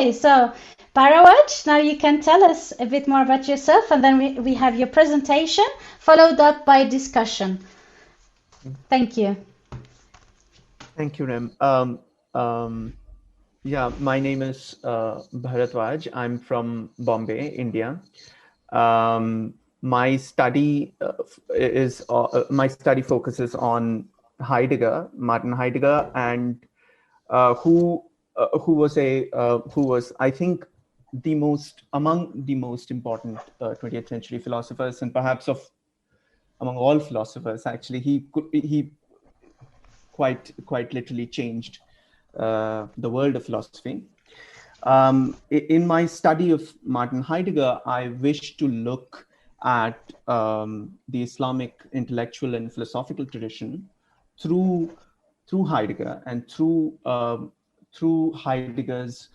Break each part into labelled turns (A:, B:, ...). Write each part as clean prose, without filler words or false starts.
A: Okay, so Bharatwaj, now you can tell us a bit more about yourself, and then we have your presentation followed up by discussion. Thank you.
B: Thank you, Rem. Yeah, my name is Bharatwaj. I'm from Bombay, India. My study my study focuses on Heidegger, Martin Heidegger, and who was, I think, among the most important 20th century philosophers, and perhaps among all philosophers. Actually, he quite literally changed the world of philosophy. In my study of Martin Heidegger, I wish to look at the Islamic intellectual and philosophical tradition through Heidegger, and through Heidegger's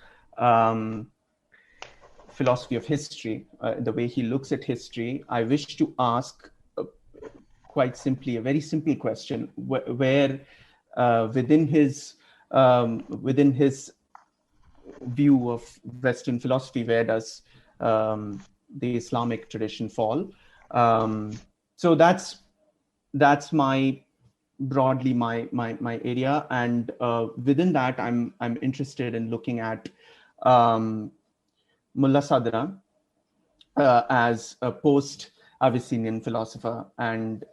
B: philosophy of history, the way he looks at history. I wish to ask quite simply a very simple question: where within his view of Western philosophy, where does the Islamic tradition fall? So that's my broadly my area, and within that, I'm interested in looking at Mulla Sadra as a post-Abyssinian philosopher, and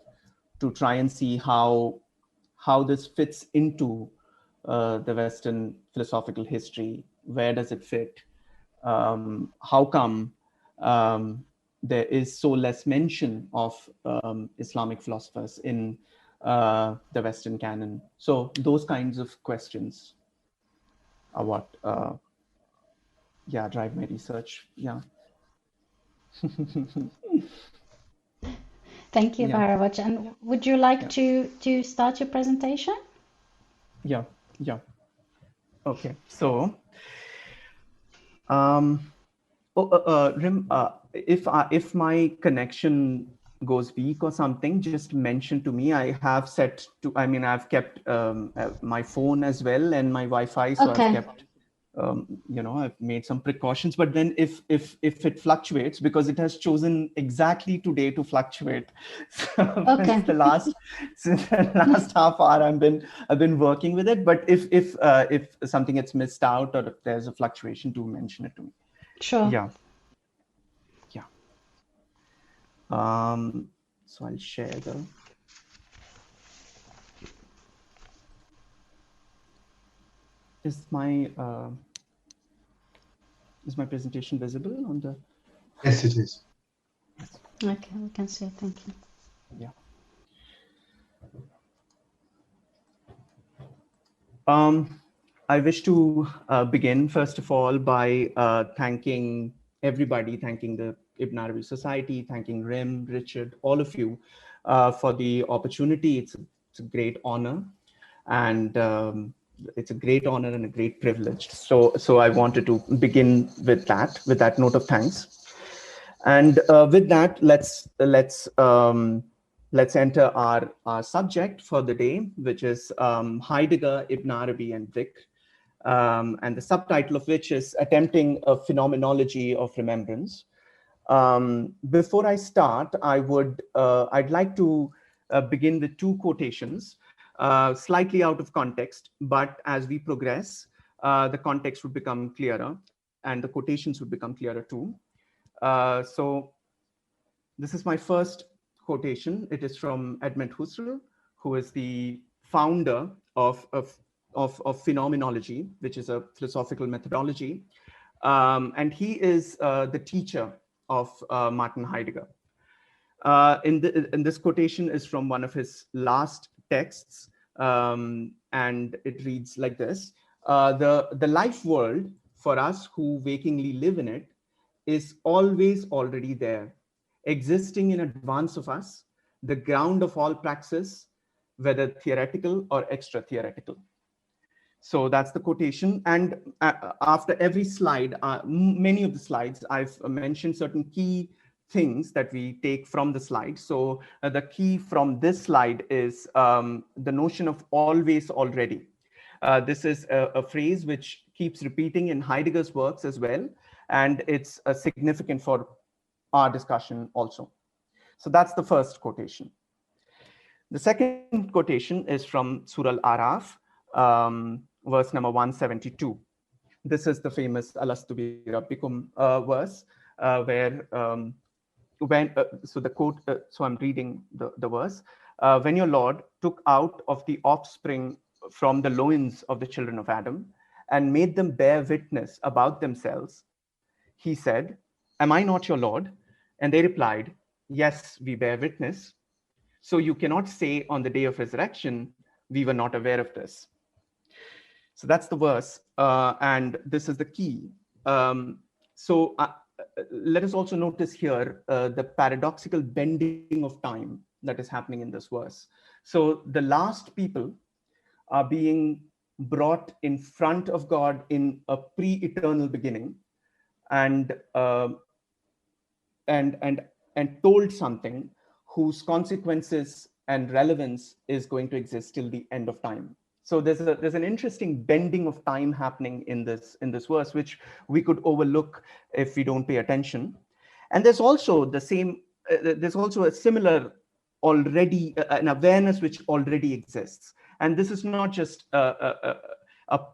B: to try and see how this fits into the Western philosophical history. Where does it fit? How come there is so less mention of Islamic philosophers in the Western canon? So those kinds of questions are what drive my research.
A: Thank you, Bharatwaj. And would you like to start your presentation?
B: Yeah. Okay. So, if my connection goes weak or something, just mention to me. I have I've kept my phone as well and my Wi-Fi, so
A: Okay.
B: I've kept I've made some precautions. But then if it fluctuates, because it has chosen exactly today to fluctuate, so
A: Okay.
B: since the last half hour I've been working with it. But if something gets missed out, or if there's a fluctuation, do mention it to me.
A: Sure.
B: Yeah. So I'll share the. Is my presentation visible on the?
C: Yes, it is.
B: Yes.
A: Okay, we can see it. Thank you.
B: Yeah. I wish to begin, first of all, by thanking everybody, thanking the Ibn Arabi Society, thanking Rem, Richard, all of you for the opportunity. It's a great honor, and it's a great honor and a great privilege. So I wanted to begin with that note of thanks. And with that, let's enter our subject for the day, which is Heidegger, Ibn Arabi, and Dhikr, and the subtitle of which is Attempting a Phenomenology of Remembrance. Before I start, I'd like to begin with two quotations, slightly out of context, but as we progress, the context would become clearer and the quotations would become clearer too. So this is my first quotation. It is from Edmund Husserl, who is the founder of Phenomenology, which is a philosophical methodology. And he is the teacher of Martin Heidegger. And this quotation is from one of his last texts, and it reads like this: the life world for us who wakingly live in it is always already there, existing in advance of us, the ground of all praxis, whether theoretical or extra theoretical. So that's the quotation. And after every slide, many of the slides, I've mentioned certain key things that we take from the slide. So the key from this slide is the notion of always already. This is a phrase which keeps repeating in Heidegger's works as well, and it's significant for our discussion also. So that's the first quotation. The second quotation is from Surah Al-Araf, verse number 172. This is the famous Alastu bi Rabbikum verse, where so the quote, so I'm reading the verse. When your Lord took out of the offspring from the loins of the children of Adam and made them bear witness about themselves, he said, "Am I not your Lord?" And they replied, "Yes, we bear witness. So you cannot say on the day of resurrection, we were not aware of this." So that's the verse, and this is the key. So let us also notice here the paradoxical bending of time that is happening in this verse. So the last people are being brought in front of God in a pre-eternal beginning, and told something whose consequences and relevance is going to exist till the end of time. So there's an interesting bending of time happening in this verse, which we could overlook if we don't pay attention. And there's also the same. There's also a similar already an awareness which already exists, and this is not just a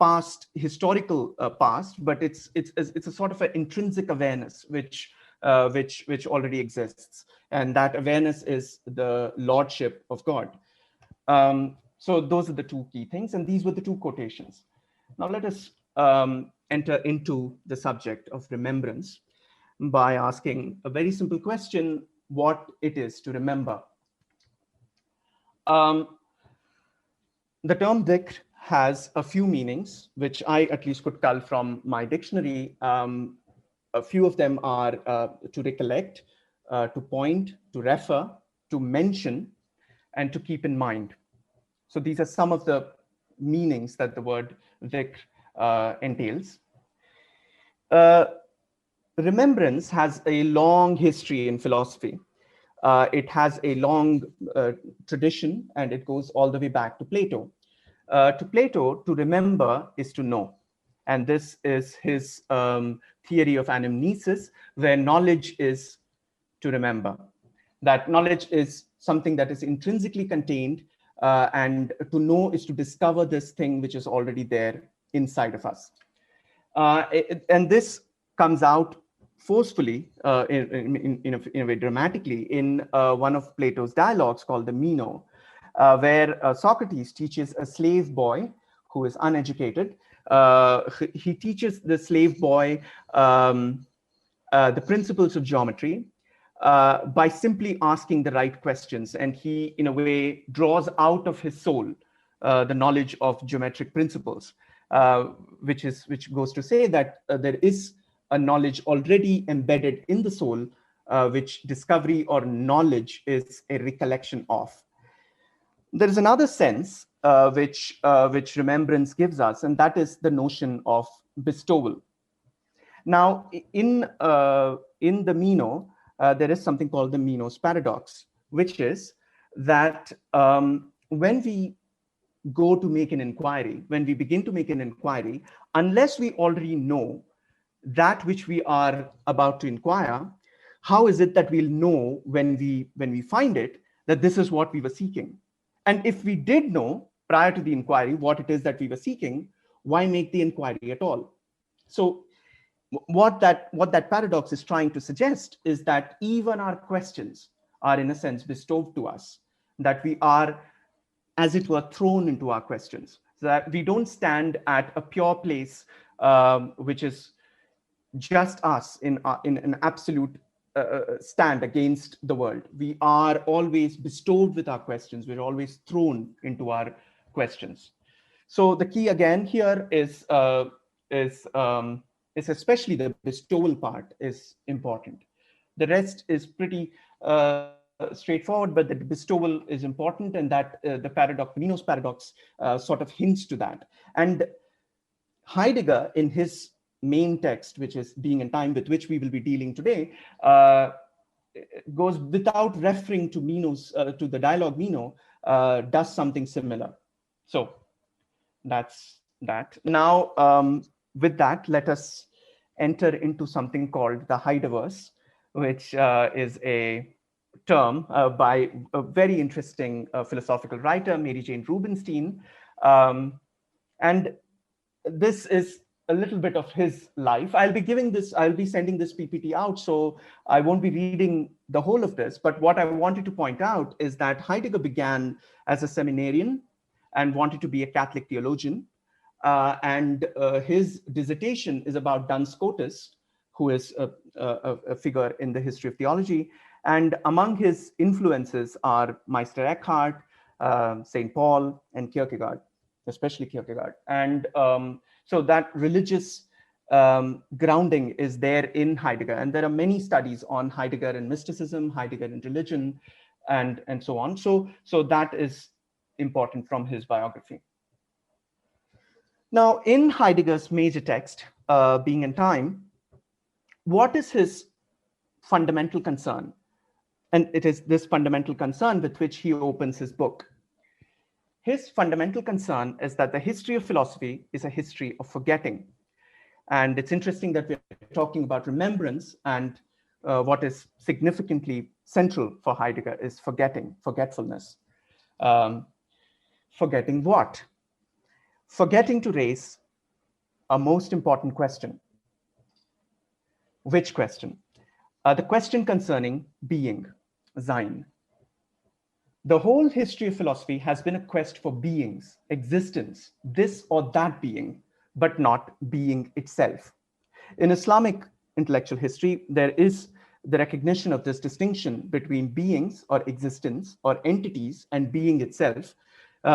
B: past historical past, but it's a sort of an intrinsic awareness which already exists, and that awareness is the lordship of God. So those are the two key things, and these were the two quotations. Now let us enter into the subject of remembrance by asking a very simple question: what it is to remember. The term Dhikr has a few meanings, which I at least could cull from my dictionary. A few of them are to recollect, to point, to refer, to mention, and to keep in mind. So these are some of the meanings that the word Dhikr entails. Remembrance has a long history in philosophy. It has a long tradition, and it goes all the way back to Plato. To Plato, to remember is to know. And this is his theory of anamnesis, where knowledge is to remember. That knowledge is something that is intrinsically contained, and to know is to discover this thing which is already there inside of us. And this comes out forcefully, in a way dramatically, in one of Plato's dialogues called the Meno, where Socrates teaches a slave boy who is uneducated. He teaches the slave boy the principles of geometry by simply asking the right questions. And he, in a way, draws out of his soul the knowledge of geometric principles, which goes to say that there is a knowledge already embedded in the soul, which discovery or knowledge is a recollection of. There is another sense which remembrance gives us, and that is the notion of bestowal. Now, in the Meno, there is something called the menos paradox, which is that when we go to make an inquiry, when we begin to make an inquiry, unless we already know that which we are about to inquire, how is it that we'll know when we find it that this is what we were seeking? And if we did know prior to the inquiry what it is that we were seeking, why make the inquiry at all? So what that paradox is trying to suggest is that even our questions are in a sense bestowed to us, that we are, as it were, thrown into our questions, so that we don't stand at a pure place which is just us in an absolute stand against the world. We are always bestowed with our questions. We're always thrown into our questions. So the key again here is especially the bestowal part is important. The rest is pretty straightforward, but the bestowal is important, and that the paradox, Menos paradox, sort of hints to that. And Heidegger, in his main text, which is Being and Time, with which we will be dealing today, goes without referring to Menos, to the dialogue Meno, does something similar. So that's that. Now, with that, let us enter into something called the Heideverse, which is a term by a very interesting philosophical writer, Mary Jane Rubenstein. And this is a little bit of his life. I'll be sending this PPT out, so I won't be reading the whole of this. But what I wanted to point out is that Heidegger began as a seminarian and wanted to be a Catholic theologian. His dissertation is about Duns Scotus, who is a figure in the history of theology. And among his influences are Meister Eckhart, St. Paul, and Kierkegaard, especially Kierkegaard. And so that religious grounding is there in Heidegger. And there are many studies on Heidegger and mysticism, Heidegger and religion, and so on. So that is important from his biography. Now, in Heidegger's major text, Being and Time, what is his fundamental concern? And it is this fundamental concern with which he opens his book. His fundamental concern is that the history of philosophy is a history of forgetting. And it's interesting that we're talking about remembrance, and what is significantly central for Heidegger is forgetting, forgetfulness. Forgetting what? Forgetting to raise a most important question. Which question? The question concerning being, Sein. The whole history of philosophy has been a quest for beings, existence, this or that being, but not being itself. In Islamic intellectual history, there is the recognition of this distinction between beings or existence or entities and being itself,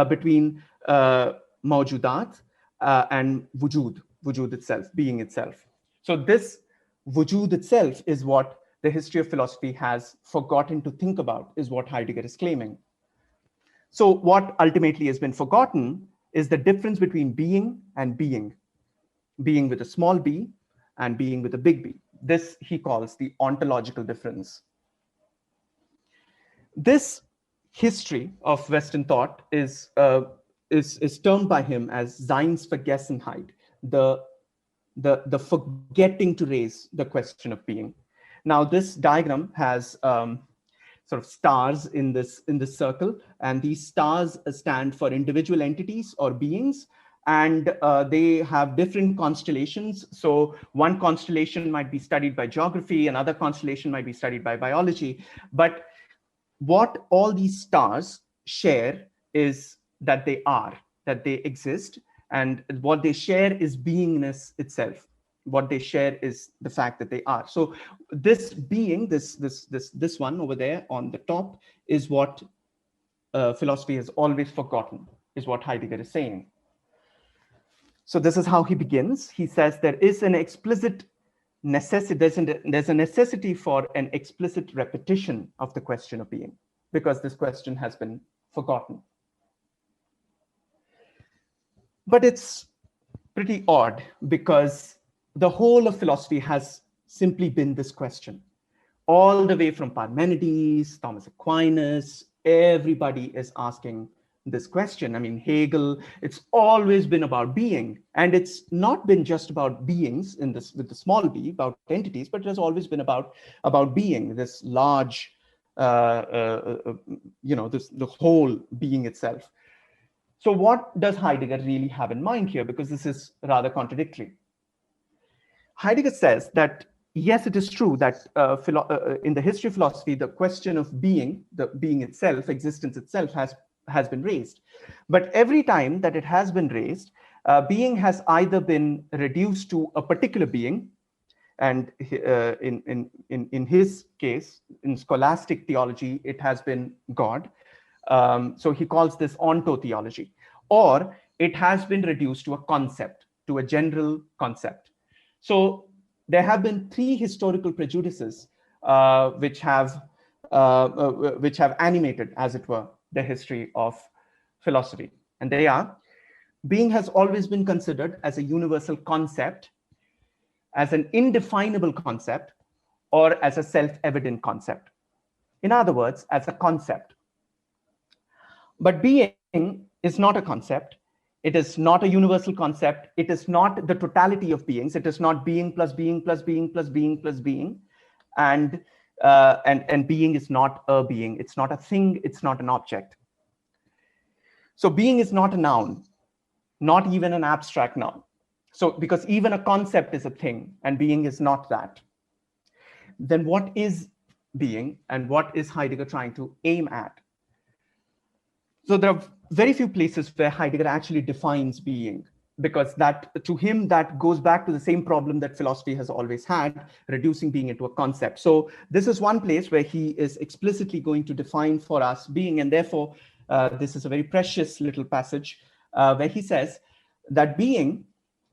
B: between mawjudat and wujud itself, being itself. So this wujud itself is what the history of philosophy has forgotten to think about, is what Heidegger is claiming. So what ultimately has been forgotten is the difference between being and being with a small b and being with a big B. This he calls the ontological difference. This history of Western thought is termed by him as Sein's Vergessenheit, the forgetting to raise the question of being. Now, this diagram has sort of stars in this circle, and these stars stand for individual entities or beings, and they have different constellations. So one constellation might be studied by geography, another constellation might be studied by biology. But what all these stars share is that they exist, and what they share is beingness itself. What they share is the fact that they are. So this being, this one over there on the top, is what philosophy has always forgotten, is what Heidegger is saying. So this is how he begins. He says there is an explicit necessity, there's a necessity for an explicit repetition of the question of being, because this question has been forgotten. But it's pretty odd, because the whole of philosophy has simply been this question. All the way from Parmenides, Thomas Aquinas, everybody is asking this question. I mean, Hegel, it's always been about being. And it's not been just about beings in this with the small b, about entities, but it has always been about being, this large, the whole being itself. So what does Heidegger really have in mind here? Because this is rather contradictory. Heidegger says that, yes, it is true that in the history of philosophy, the question of being, the being itself, existence itself, has been raised. But every time that it has been raised, being has either been reduced to a particular being, and in his case, in scholastic theology, it has been God. So he calls this ontotheology, or it has been reduced to a concept, to a general concept. So there have been three historical prejudices which have animated, as it were, the history of philosophy. And they are: being has always been considered as a universal concept, as an indefinable concept, or as a self-evident concept. In other words, as a concept. But being is not a concept. It is not a universal concept. It is not the totality of beings. It is not being plus being plus being plus being plus being. And being is not a being. It's not a thing. It's not an object. So being is not a noun, not even an abstract noun. So because even a concept is a thing and being is not that. Then what is being and what is Heidegger trying to aim at? So there are very few places where Heidegger actually defines being, because that, to him, that goes back to the same problem that philosophy has always had, reducing being into a concept. So this is one place where he is explicitly going to define for us being, and therefore this is a very precious little passage where he says that being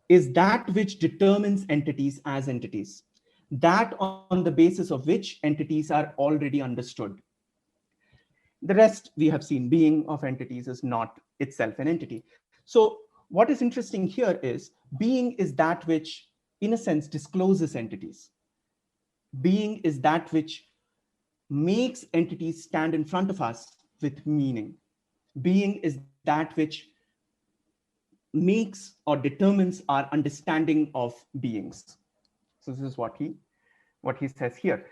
B: is that which determines entities as entities, that on the basis of which entities are already understood. The rest we have seen, being of entities is not itself an entity. So what is interesting here is being is that which, in a sense, discloses entities. Being is that which makes entities stand in front of us with meaning. Being is that which makes or determines our understanding of beings. So this is what he says here.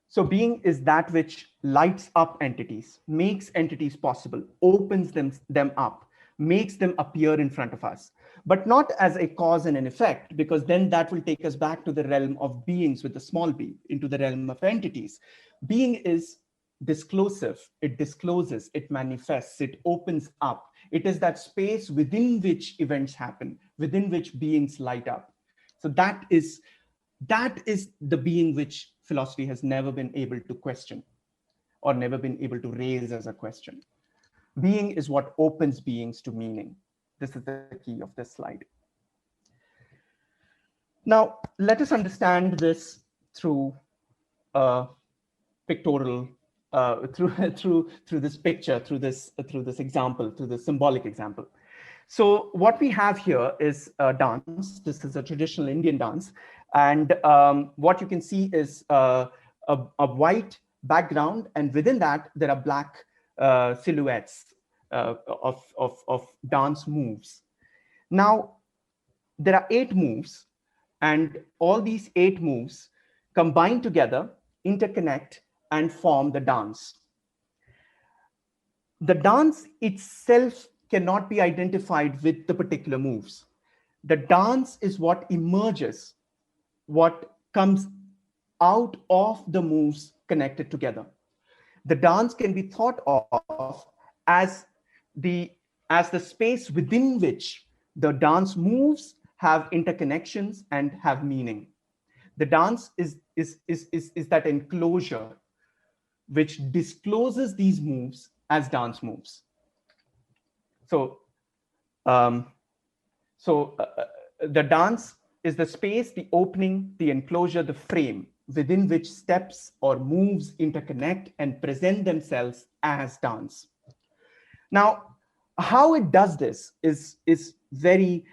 B: So being is that which lights up entities, makes entities possible, opens them up, makes them appear in front of us, but not as a cause and an effect, because then that will take us back to the realm of beings with a small b, into the realm of entities. Being is disclosive, it discloses, it manifests, it opens up. It is that space within which events happen, within which beings light up. So that is the being which philosophy has never been able to question or never been able to raise as a question. Being is what opens beings to meaning. This is the key of this slide. Now, let us understand this through a pictorial, through this picture, through this example, through this symbolic example. So what we have here is a dance. This is a traditional Indian dance. And what you can see is a white background. And within that, there are black silhouettes of dance moves. Now, there are 8 moves. And all these 8 moves combine together, interconnect, and form the dance. The dance itself cannot be identified with the particular moves. The dance is what emerges, what comes out of the moves connected together. The dance can be thought of as the space within which the dance moves have interconnections and have meaning. The dance is that enclosure which discloses these moves as dance moves. So, the dance is the space, the opening, the enclosure, the frame within which steps or moves interconnect and present themselves as dance. Now, how it does this is very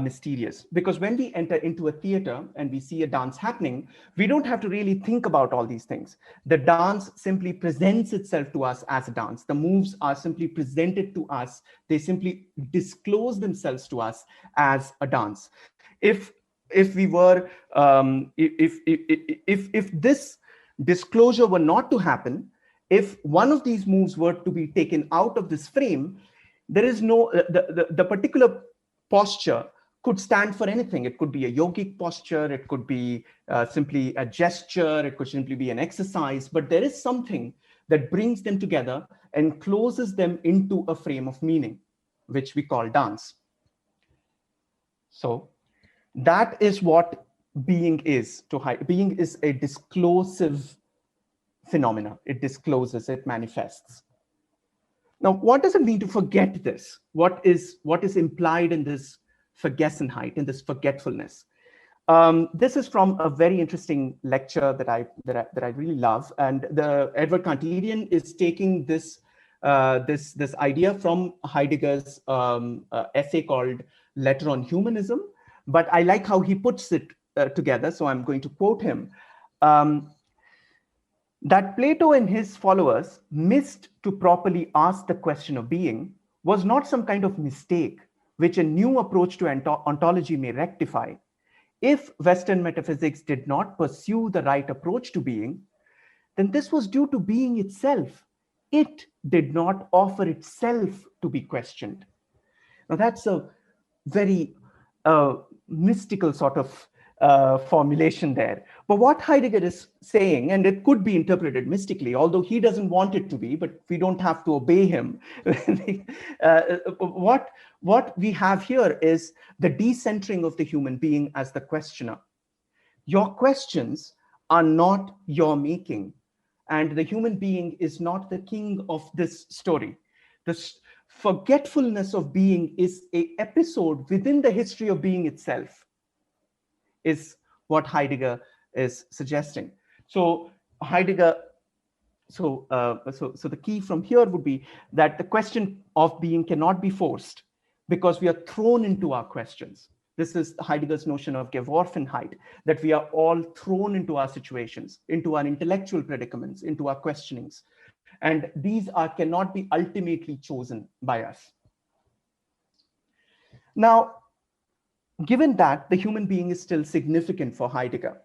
B: mysterious, because when we enter into a theater and we see a dance happening, we don't have to really think about all these things. The dance simply presents itself to us as a dance. The moves are simply presented to us. They simply disclose themselves to us as a dance. If we were, if this disclosure were not to happen, if one of these moves were to be taken out of this frame, there is no, the particular posture could stand for anything. It could be a yogic posture, it could be simply a gesture, it could simply be an exercise, but there is something that brings them together and closes them into a frame of meaning, which we call dance. So that is what being is to Heidegger. Being is a disclosive phenomena. It discloses, it manifests. Now, what does it mean to forget this? What is implied in this Vergessenheit, in this forgetfulness? This is from a very interesting lecture that I really love, and the Edward Kantidian is taking this this idea from Heidegger's essay called Letter on Humanism, but I like how he puts it together, so I'm going to quote him. That Plato and his followers missed to properly ask the question of being was not some kind of mistake, which a new approach to ontology may rectify. If Western metaphysics did not pursue the right approach to being, then this was due to being itself. It did not offer itself to be questioned. Now, that's a very mystical sort of formulation there. But what Heidegger is saying, and it could be interpreted mystically, although he doesn't want it to be, but we don't have to obey him. What we have here is the decentering of the human being as the questioner. Your questions are not your making, and the human being is not the king of this story. This forgetfulness of being is an episode within the history of being itself, is what Heidegger is suggesting. So Heidegger, so the key from here would be that the question of being cannot be forced because we are thrown into our questions. This is Heidegger's notion of Geworfenheit, that we are all thrown into our situations, into our intellectual predicaments, into our questionings. And these cannot be ultimately chosen by us. Now, given that the human being is still significant for Heidegger.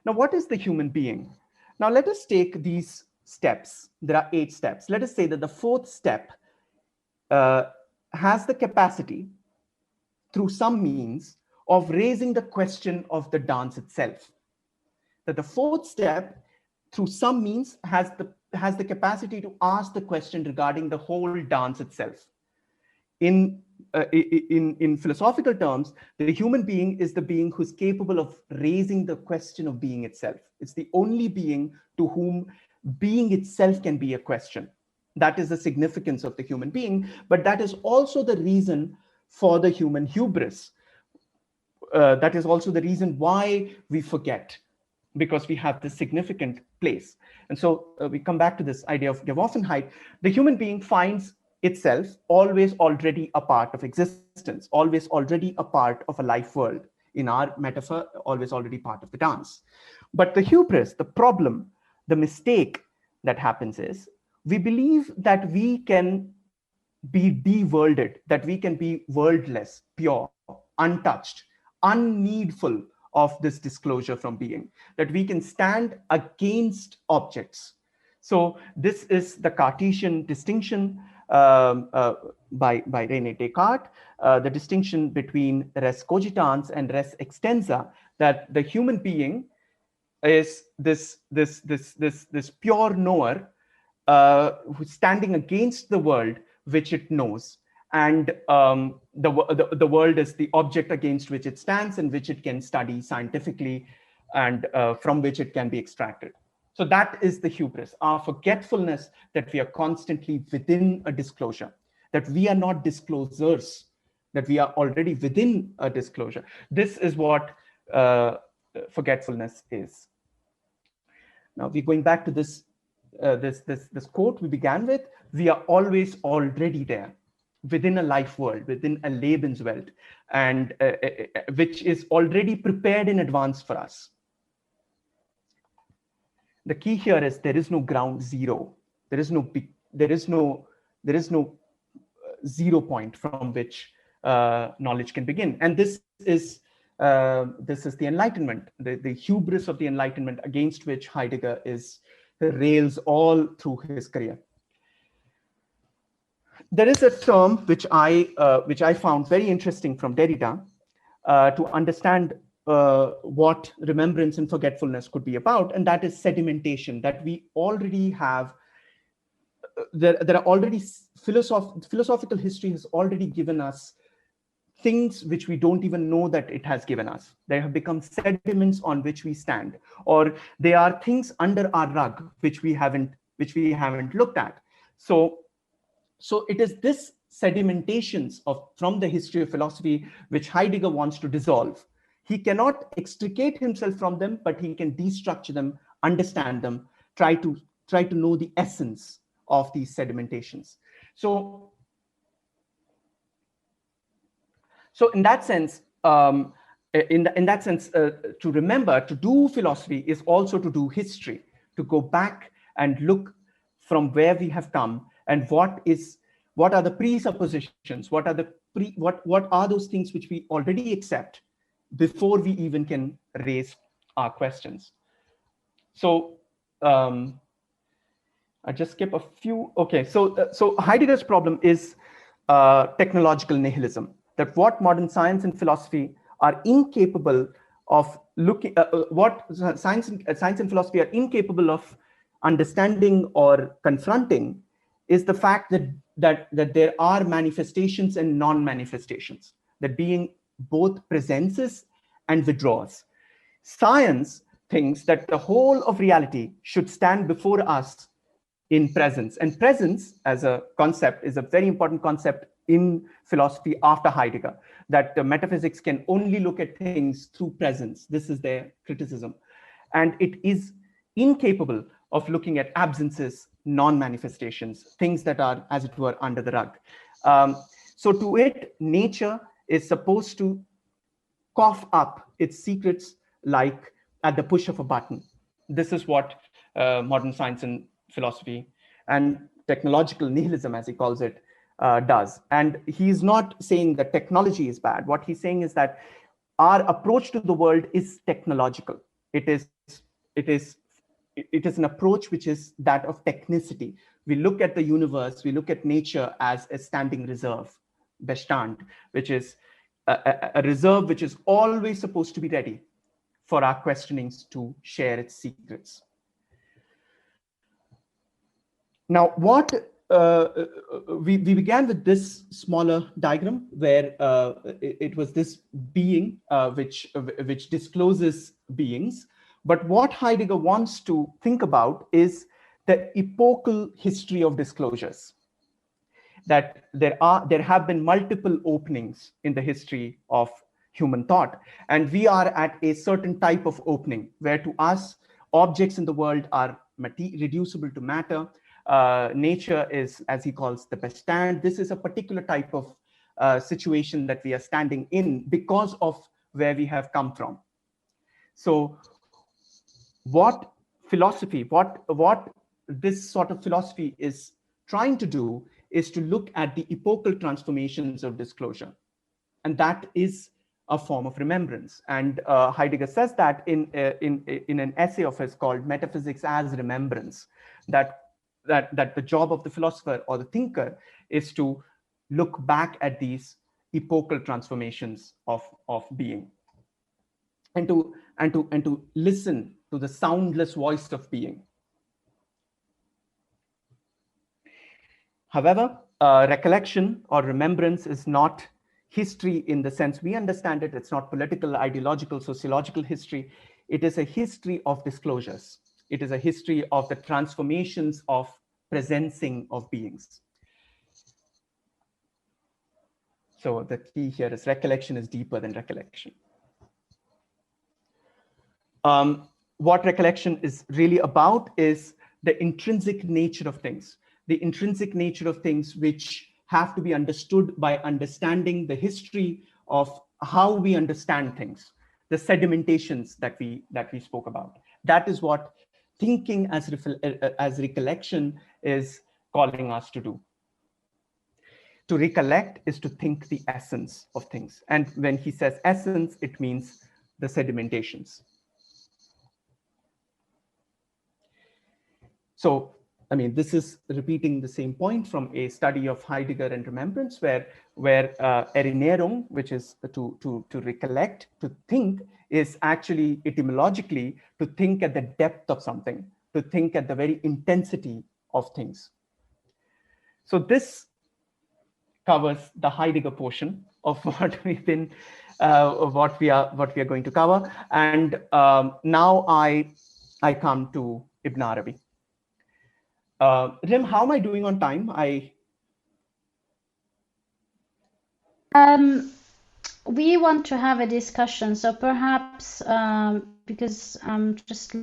B: Now, what is the human being? Now, let us take these steps. There are 8 steps. Let us say that the 4th step has the capacity, through some means, of raising the question of the dance itself. That the 4th step, through some means, has the capacity to ask the question regarding the whole dance itself. In philosophical terms, the human being is the being who's capable of raising the question of being itself. It's the only being to whom being itself can be a question. That is the significance of the human being, but that is also the reason for the human hubris. That is also the reason why we forget, because we have this significant place. And so we come back to this idea of Geworfenheit. The human being finds itself always already a part of existence, always already a part of a life world. In our metaphor, always already part of the dance. But the hubris, the problem, the mistake that happens is we believe that we can be de-worlded, that we can be worldless, pure, untouched, unneedful of this disclosure from being, that we can stand against objects. So this is the Cartesian distinction by René Descartes, the distinction between res cogitans and res extensa, that the human being is this pure knower who's standing against the world which it knows, and the world is the object against which it stands and which it can study scientifically, and from which it can be extracted. So that is the hubris, our forgetfulness that we are constantly within a disclosure, that we are not disclosers, that we are already within a disclosure. This is what forgetfulness is. Now we're going back to this quote we began with. We are always already there, within a life world, within a Lebenswelt, and which is already prepared in advance for us. The key here is there is no ground zero. There is no 0 point from which knowledge can begin. And this is the Enlightenment, the hubris of the Enlightenment, against which Heidegger rails all through his career. There is a term which I found very interesting from Derrida to understand what remembrance and forgetfulness could be about, and that is sedimentation. That we already have. There are already philosophical history has already given us things which we don't even know that it has given us. They have become sediments on which we stand, or they are things under our rug which we haven't looked at. So it is this sedimentations from the history of philosophy which Heidegger wants to dissolve. He cannot extricate himself from them, but he can destructure them, understand them, try to know the essence of these sedimentations. So in that sense, to remember, to do philosophy is also to do history, to go back and look from where we have come and what are the presuppositions, what are those things which we already accept before we even can raise our questions. So I just skip a few. Okay, so Heidegger's problem is technological nihilism, that what modern science and philosophy are incapable of looking, what science and philosophy are incapable of understanding or confronting is the fact that there are manifestations and non-manifestations, that being both presents and withdraws. Science thinks that the whole of reality should stand before us in presence. And presence as a concept is a very important concept in philosophy after Heidegger, that metaphysics can only look at things through presence. This is their criticism. And it is incapable of looking at absences, non-manifestations, things that are, as it were, under the rug. So to it, nature is supposed to cough up its secrets like at the push of a button. This is what modern science and philosophy and technological nihilism, as he calls it, does. And he's not saying that technology is bad. What he's saying is that our approach to the world is technological. It is an approach which is that of technicity. We look at the universe, we look at nature as a standing reserve, Bestand, which is a reserve which is always supposed to be ready for our questionings to share its secrets. Now, what we began with this smaller diagram where it was this being which discloses beings. But what Heidegger wants to think about is the epochal history of disclosures. That there have been multiple openings in the history of human thought, and we are at a certain type of opening where to us objects in the world are reducible to matter. Nature is, as he calls, the Bestand. This is a particular type of situation that we are standing in because of where we have come from. So what philosophy, what this sort of philosophy is trying to do is to look at the epochal transformations of disclosure. And that is a form of remembrance. And Heidegger says that in an essay of his called Metaphysics as Remembrance, that the job of the philosopher or the thinker is to look back at these epochal transformations of being, and to listen to the soundless voice of being. However, recollection or remembrance is not history in the sense we understand it. It's not political, ideological, sociological history. It is a history of disclosures. It is a history of the transformations of presencing of beings. So the key here is recollection is deeper than recollection. What recollection is really about is the intrinsic nature of things. The intrinsic nature of things which have to be understood by understanding the history of how we understand things, the sedimentations that we spoke about. That is what thinking as recollection is calling us to do. To recollect is to think the essence of things. And when he says essence, it means the sedimentations. So, I mean, this is repeating the same point from a study of Heidegger and Remembrance, where Erinnerung, which is to recollect, to think, is actually etymologically to think at the depth of something, to think at the very intensity of things. So this covers the Heidegger portion of what we've been, what we are going to cover, and now I come to Ibn Arabi. Rim, how am I doing on time?
A: We want to have a discussion, so perhaps because I'm just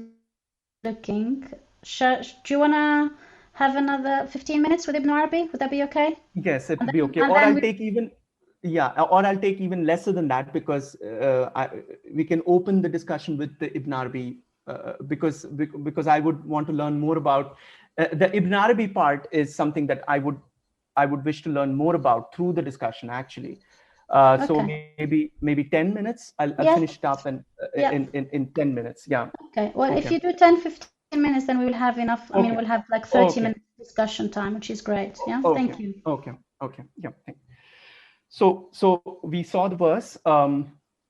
A: looking, do you want to have another 15 minutes with Ibn Arabi? Would that be okay?
B: Yes, it would be okay. Or I'll take even, or I'll take even lesser than that, because we can open the discussion with the Ibn Arabi because I would want to learn more about the Ibn Arabi part is something that I would wish to learn more about through the discussion actually. So maybe 10 minutes. I'll finish it up and in 10 minutes. Yeah.
A: Okay. Well, if you do 10, 15 minutes, then we will have enough. I mean, we'll have like 30 minutes discussion time, which is great. Yeah. Thank you.
B: Okay. Yeah. Thank you. So we saw the verse,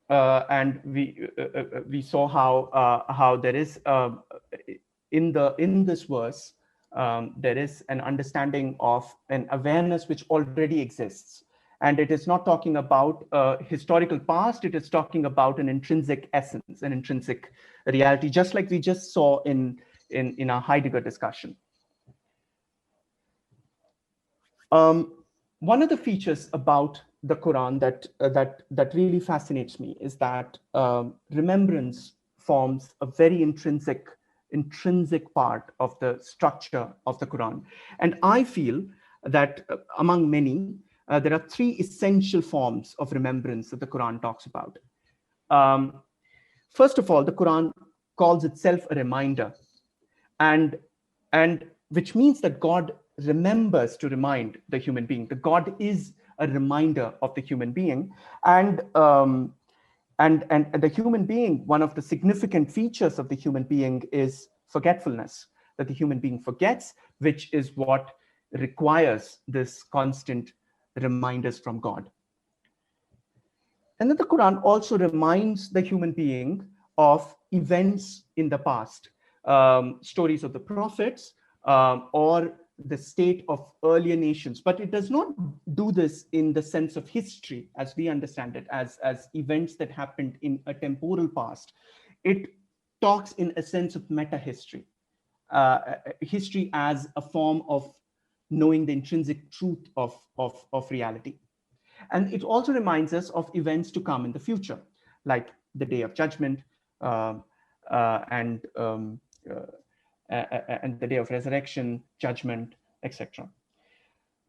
B: and we saw how there is in this verse there is an understanding of an awareness which already exists, and it is not talking about historical past. It is talking about an intrinsic essence, an intrinsic reality, just like we just saw in our Heidegger discussion. One of the features about the Quran that really fascinates me is that remembrance forms a very intrinsic part of the structure of the Quran. And I feel that among many, there are three essential forms of remembrance that the Quran talks about. First of all, the Quran calls itself a reminder, and which means that God remembers to remind the human being. The God is a reminder of the human being, and the human being, one of the significant features of the human being is forgetfulness, that the human being forgets, which is what requires this constant reminders from God. And then the Quran also reminds the human being of events in the past, stories of the prophets, or the state of earlier nations, but it does not do this in the sense of history as we understand it, as events that happened in a temporal past. It talks in a sense of meta history, history as a form of knowing the intrinsic truth of reality. And it also reminds us of events to come in the future, like the day of judgment, and the day of resurrection, judgment, etc.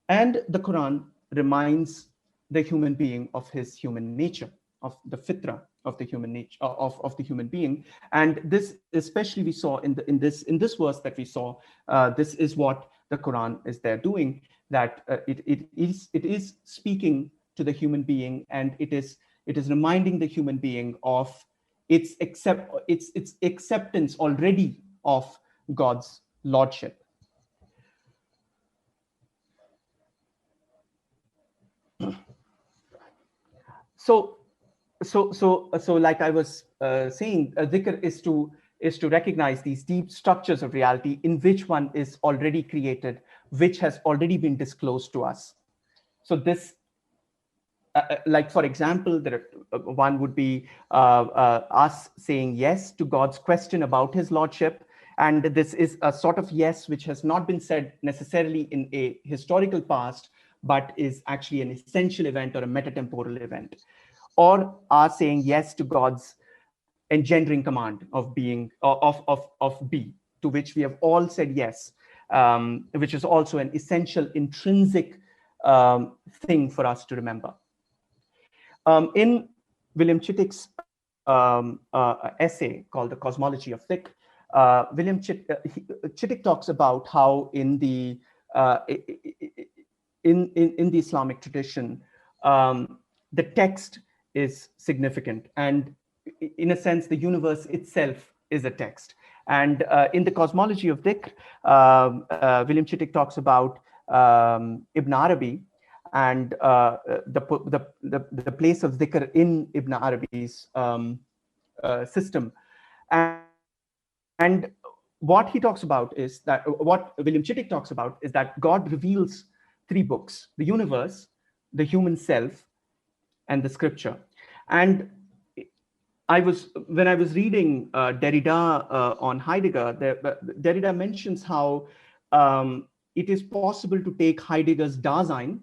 B: And the Quran reminds the human being of his human nature, of the fitra of the human nature, of the human being. And this, especially we saw in this verse that we saw, this is what the Quran is there doing, that it is speaking to the human being, and it is reminding the human being of its acceptance already of God's lordship. So like I was saying, Dhikr is to recognize these deep structures of reality in which one is already created, which has already been disclosed to us. So this, like for example, one would be us saying yes to God's question about his lordship. And this is a sort of yes which has not been said necessarily in a historical past, but is actually an essential event or a metatemporal event. Or are saying yes to God's engendering command of being, of be, to which we have all said yes, which is also an essential intrinsic thing for us to remember. In William Chittick's essay called The Cosmology of Dhikr, William Chittick talks about how in the Islamic tradition, the text is significant, and in a sense, the universe itself is a text. And in the Cosmology of Dhikr, William Chittick talks about Ibn Arabi and the place of Dhikr in Ibn Arabi's system. And what he talks about is that, what William Chittick talks about is that God reveals three books: the universe, the human self, and the scripture. And when I was reading Derrida on Heidegger, Derrida mentions how it is possible to take Heidegger's Dasein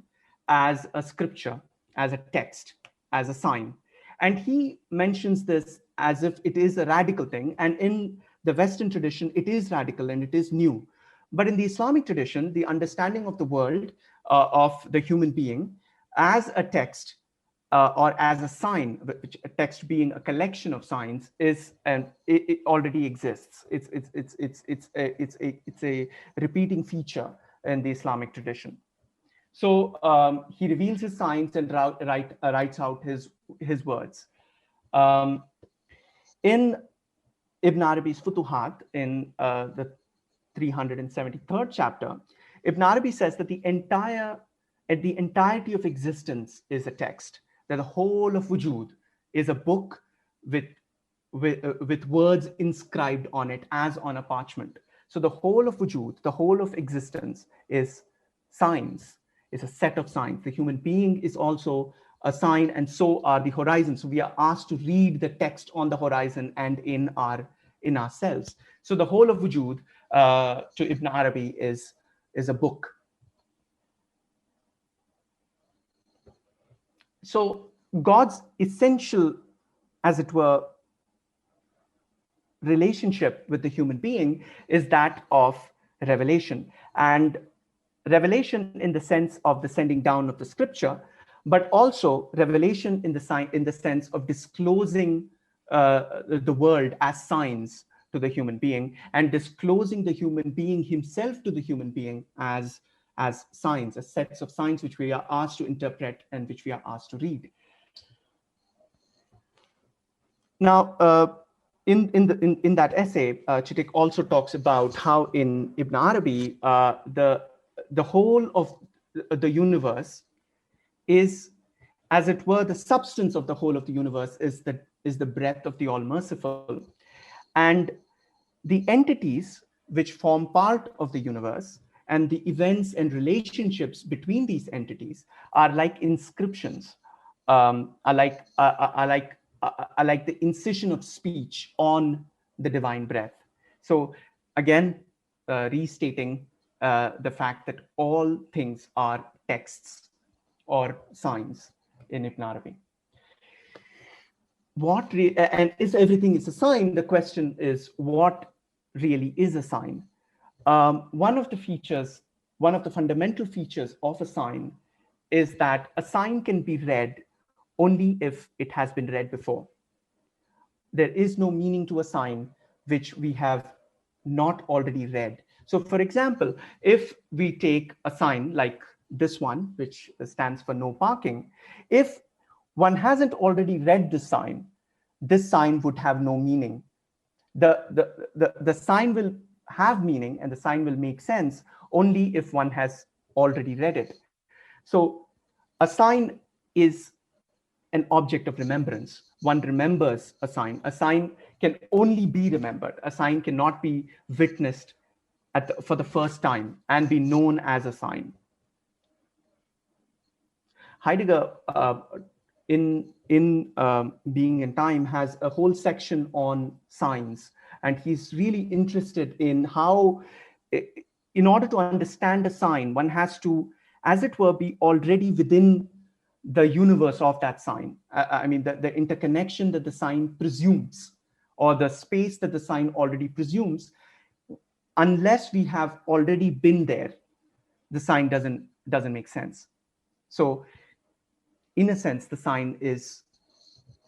B: as a scripture, as a text, as a sign. And he mentions this as if it is a radical thing. And in the Western tradition, it is radical and it is new. But in the Islamic tradition, the understanding of the world, of the human being as a text, or as a sign, which a text being a collection of signs is, and it already exists. It's a repeating feature in the Islamic tradition. So he reveals his signs and writes out his words. In Ibn Arabi's Futuhat, in the 373rd chapter, Ibn Arabi says that the entirety of existence is a text, that the whole of wujud is a book with words inscribed on it as on a parchment. So the whole of wujud, the whole of existence is signs, is a set of signs. The human being is also a sign, and so are the horizons. So we are asked to read the text on the horizon and in ourselves. So the whole of wujud to Ibn Arabi is a book. So God's essential, as it were, relationship with the human being is that of revelation, and revelation in the sense of the sending down of the scripture, but also revelation in the sense of disclosing the world as signs to the human being, and disclosing the human being himself to the human being as signs, as sets of signs which we are asked to interpret and which we are asked to read. Now, in that essay, Chitik also talks about how in Ibn Arabi, the whole of the universe is, as it were, the substance of the whole of the universe is the breath of the All-Merciful, and the entities which form part of the universe and the events and relationships between these entities are like inscriptions, are like the incision of speech on the divine breath. So again, restating the fact that all things are texts or signs in Ibn Arabi. And if everything is a sign, the question is, what really is a sign? One of the fundamental features of a sign is that a sign can be read only if it has been read before. There is no meaning to a sign which we have not already read. So for example, if we take a sign like this one, which stands for no parking, if one hasn't already read this sign would have no meaning. The sign will have meaning and the sign will make sense only if one has already read it. So a sign is an object of remembrance. One remembers a sign. A sign can only be remembered. A sign cannot be witnessed for the first time and be known as a sign. Heidegger, in Being in Time, has a whole section on signs, and he's really interested in how, in order to understand a sign, one has to, as it were, be already within the universe of that sign. I mean, the interconnection that the sign presumes, or the space that the sign already presumes. Unless we have already been there, the sign doesn't make sense. So in a sense, the sign is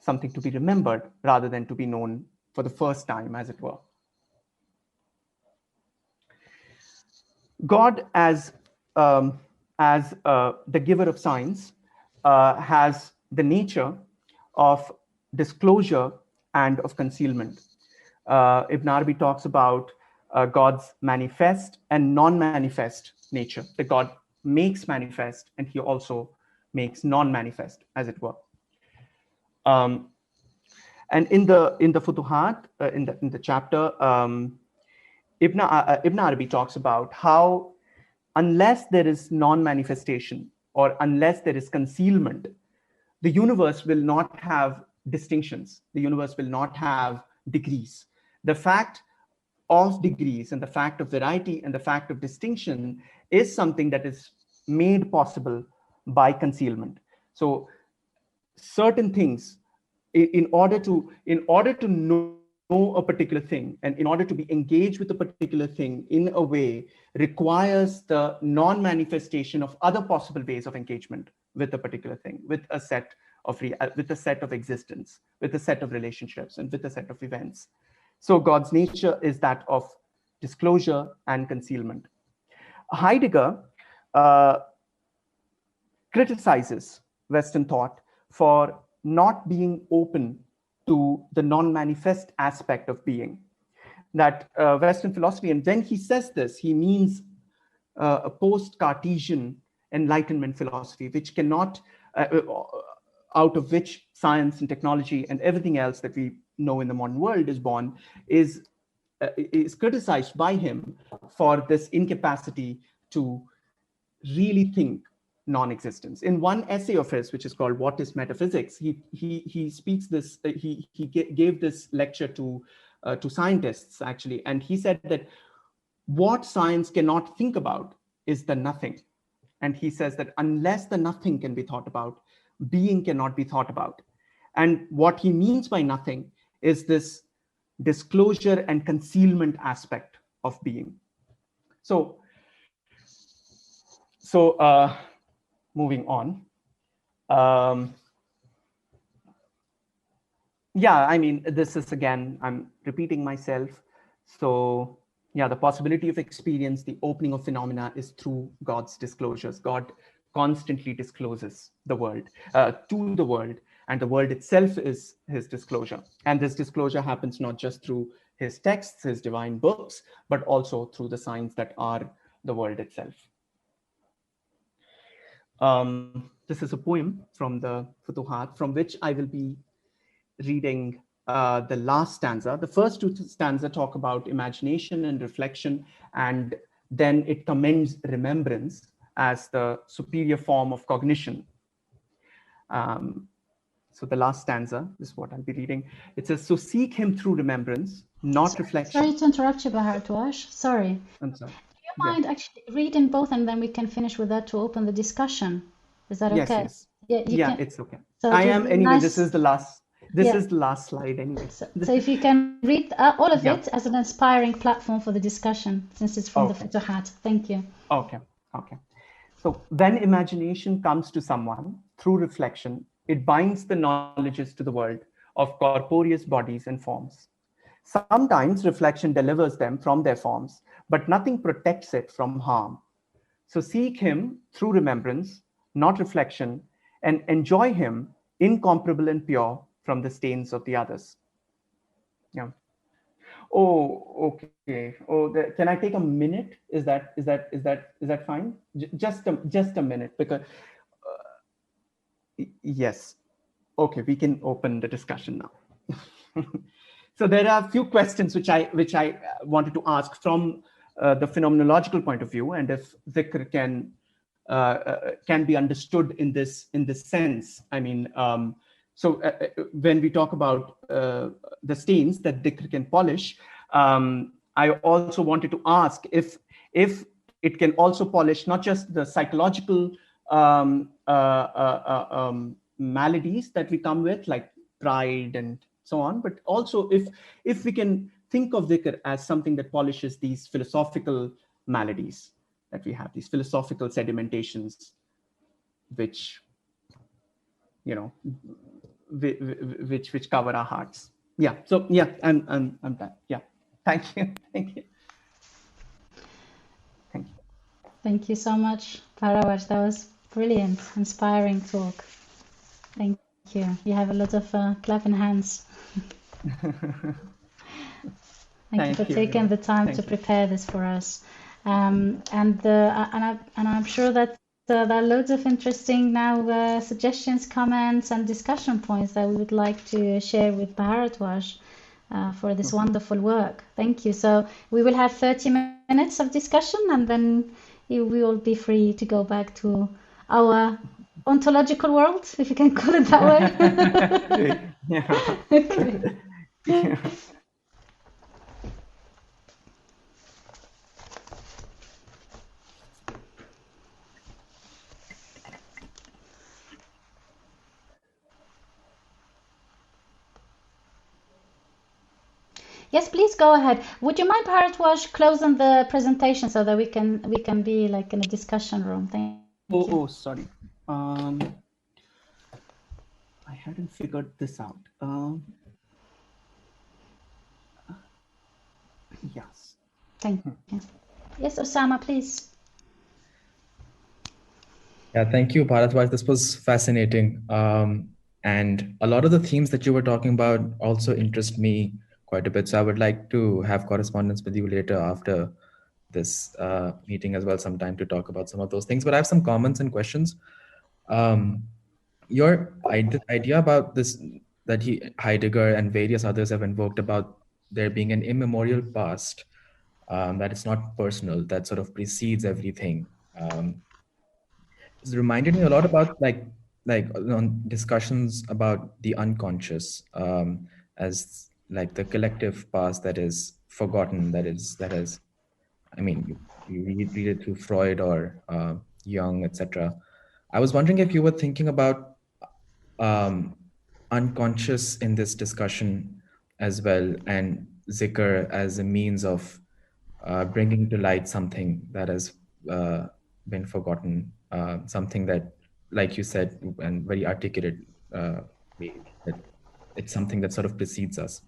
B: something to be remembered rather than to be known for the first time, as it were. God, as the giver of signs, has the nature of disclosure and of concealment. Ibn Arabi talks about God's manifest and non-manifest nature. That God makes manifest and he also makes non-manifest, as it were. And in the Futuhat, in the chapter, Ibn Arabi talks about how unless there is non-manifestation or unless there is concealment, the universe will not have distinctions. The universe will not have degrees. The fact of degrees and the fact of variety and the fact of distinction is something that is made possible by concealment. So certain things, in order to know a particular thing and in order to be engaged with a particular thing in a way, requires the non-manifestation of other possible ways of engagement with a particular thing, with a set with a set of existence, with a set of relationships, and with a set of events. So God's nature is that of disclosure and concealment. Heidegger criticizes Western thought for not being open to the non-manifest aspect of being. That Western philosophy, and when he says this, he means a post-Cartesian Enlightenment philosophy, which cannot, out of which science and technology and everything else that we know in the modern world is born, is criticized by him for this incapacity to really think non-existence. In one essay of his, which is called "What is Metaphysics," he speaks this. He gave this lecture to scientists actually, and he said that what science cannot think about is the nothing. And he says that unless the nothing can be thought about, being cannot be thought about. And what he means by nothing is this disclosure and concealment aspect of being. So moving on. Yeah, I mean, this is, again, I'm repeating myself. So yeah, the possibility of experience, the opening of phenomena is through God's disclosures. God constantly discloses the world to the world, and the world itself is his disclosure. And this disclosure happens not just through his texts, his divine books, but also through the signs that are the world itself. This is a poem from the Futuhat, from which I will be reading the last stanza. The first two stanzas talk about imagination and reflection, and then it commends remembrance as the superior form of cognition. So the last stanza is what I'll be reading. It says, "So seek him through remembrance, not reflection."
A: Sorry to interrupt you, Bharatwaj. Sorry.
B: I'm sorry.
A: Do you mind actually reading both, and then we can finish with that to open the discussion? Is that okay?
B: Yes.
A: Yeah,
B: it's okay.
A: So
B: I am anyway.
A: nice.
B: This is the last. This is the last slide anyway.
A: So if you can read all of it as an inspiring platform for the discussion, since it's from the Futuhat. Thank you.
B: Okay. So when imagination comes to someone through reflection, it binds the knowledges to the world of corporeous bodies and forms. Sometimes reflection delivers them from their forms, but nothing protects it from harm. So seek him through remembrance, not reflection, and enjoy him incomparable and pure from the stains of the others. Yeah. Oh, okay. Oh, can I take a minute? Is that fine? Just a minute, because yes. Okay, we can open the discussion now. So there are a few questions which I wanted to ask from the phenomenological point of view, and if Dhikr can be understood in this sense. I mean, so when we talk about the stains that Dhikr can polish, I also wanted to ask if it can also polish not just the psychological maladies that we come with, like pride and so on, but also if we can think of Dhikr as something that polishes these philosophical maladies that we have, these philosophical sedimentations, which, you know, which cover our hearts. Yeah. So yeah, I'm done. Yeah. Thank you.
A: Thank you so much, Bharatwaj. That was brilliant, inspiring talk. Thank you. You have a lot of clapping hands. Thank you for taking the time to prepare this for us. And I'm sure that there are loads of interesting now suggestions, comments, and discussion points that we would like to share with Bharatwaj for this wonderful work. Thank you. So we will have 30 minutes of discussion, and then we will be free to go back to our ontological world, if you can call it that way.
B: Yeah.
A: Okay.
B: Yeah.
A: Yes, please go ahead. Would you mind, Bharatwaj, closing the presentation so that we can be like in a discussion room? Thank you.
B: Oh, sorry. I hadn't figured this out. Yes.
A: Thank you. Yes, Osama, please.
C: Yeah, thank you, Bharatwaj. This was fascinating. And a lot of the themes that you were talking about also interest me quite a bit. So I would like to have correspondence with you later after this meeting as well, sometime to talk about some of those things. But I have some comments and questions. Your idea about this, that Heidegger and various others have invoked about there being an immemorial past, that it's not personal, that sort of precedes everything. It's reminded me a lot about on discussions about the unconscious, as like the collective past that is forgotten, that has, I mean, you read it through Freud or Jung, etc. I was wondering if you were thinking about unconscious in this discussion as well, and Dhikr as a means of bringing to light something that has been forgotten, something that, like you said, and very articulate, that it's something that sort of precedes us.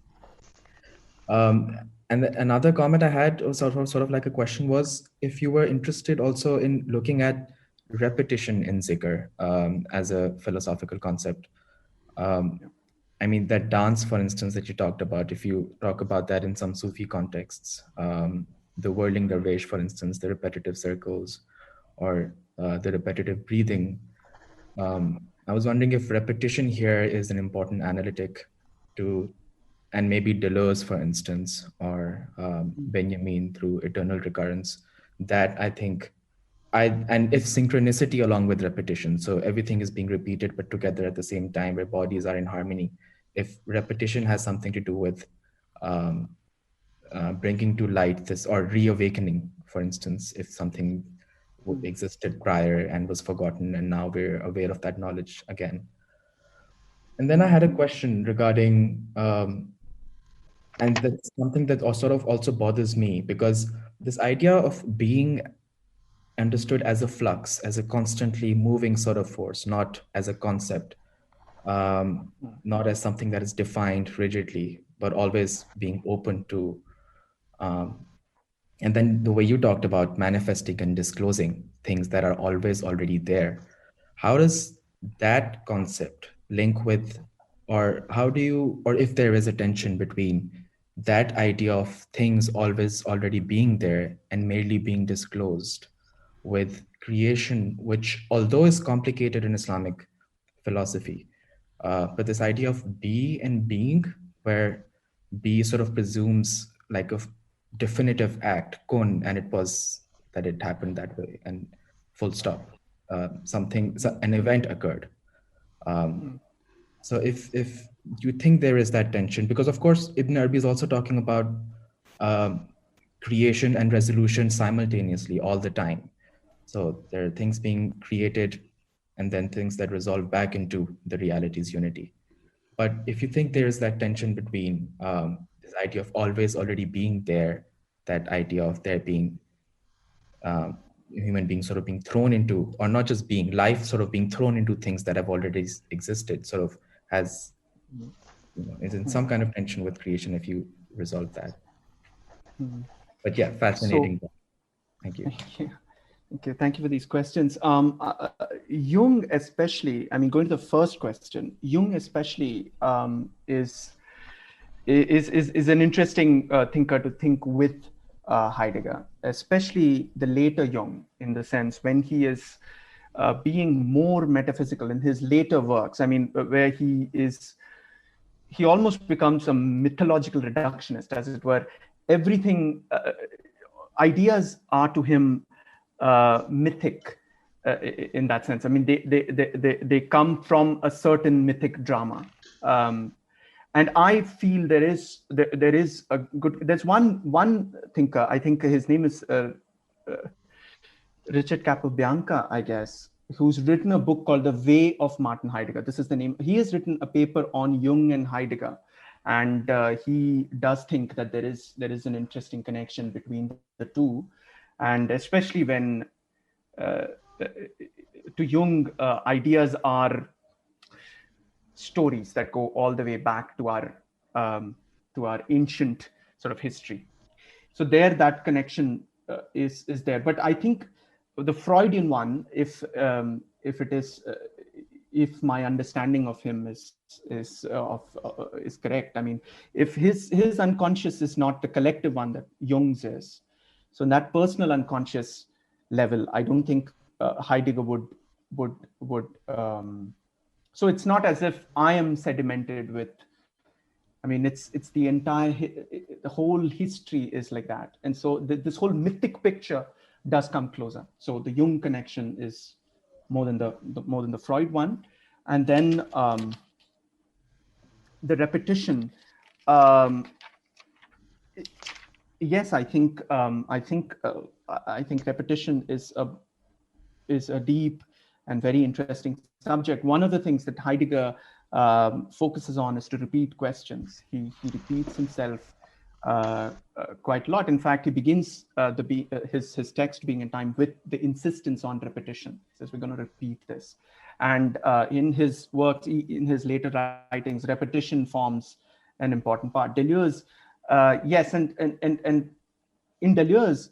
C: And another comment I had, or sort of like a question, was if you were interested also in looking at repetition in Dhikr as a philosophical concept. I mean, that dance, for instance, that you talked about, if you talk about that in some Sufi contexts, the whirling dervish, for instance, the repetitive circles, or the repetitive breathing. I was wondering if repetition here is an important analytic to, and maybe Deleuze, for instance, or Benjamin through eternal recurrence, that I think and if synchronicity along with repetition, so everything is being repeated but together at the same time, where bodies are in harmony. If repetition has something to do with bringing to light this, or reawakening, for instance, if something existed prior and was forgotten and now we're aware of that knowledge again. And then I had a question regarding and that's something that sort of also bothers me, because this idea of being understood as a flux, as a constantly moving sort of force, not as a concept, not as something that is defined rigidly, but always being open to. And then the way you talked about manifesting and disclosing things that are always already there, how does that concept link with, or how do you, or if there is a tension between that idea of things always already being there and merely being disclosed, with creation, which although is complicated in Islamic philosophy, but this idea of be and being, where be sort of presumes like a definitive act, kun, and it was that it happened that way, and full stop. An event occurred. So if you think there is that tension, because of course Ibn Arabi is also talking about creation and resolution simultaneously all the time. So there are things being created and then things that resolve back into the reality's unity. But if you think there is that tension between this idea of always already being there, that idea of there being human beings sort of being thrown into, or not just being, life sort of being thrown into things that have already existed, sort of has, is in some kind of tension with creation if you resolve that. But yeah, fascinating.
B: So,
C: thank you.
B: Okay, thank you for these questions. Jung especially, I mean, going to the first question, Jung especially is an interesting thinker to think with Heidegger, especially the later Jung, in the sense when he is being more metaphysical in his later works. I mean, where he almost becomes a mythological reductionist, as it were. Everything, ideas are to him mythic in that sense. I mean, they come from a certain mythic drama. And I feel there's one thinker, I think his name is Richard Capelbianca, I guess, who's written a book called The Way of Martin Heidegger. This is the name. He has written a paper on Jung and Heidegger. And he does think that there is an interesting connection between the two. And especially when to Jung, ideas are stories that go all the way back to our ancient sort of history. So there, that connection is there. But I think the Freudian one, if it is, if my understanding of him is correct, I mean, if his unconscious is not the collective one that Jung's is, so in that personal unconscious level, I don't think Heidegger would. So it's not as if I am sedimented with. I mean, it's the entire, the whole history is like that. And so this whole mythic picture does come closer. So the Jung connection is more than the Freud one. And then the repetition. Yes, I think repetition is a deep and very interesting subject. One of the things that Heidegger focuses on is to repeat questions. He repeats himself quite a lot. In fact, he begins his text, Being in Time, with the insistence on repetition. He says, we're going to repeat this. And in his works, in his later writings, repetition forms an important part. Deleuze, yes, and in Deleuze,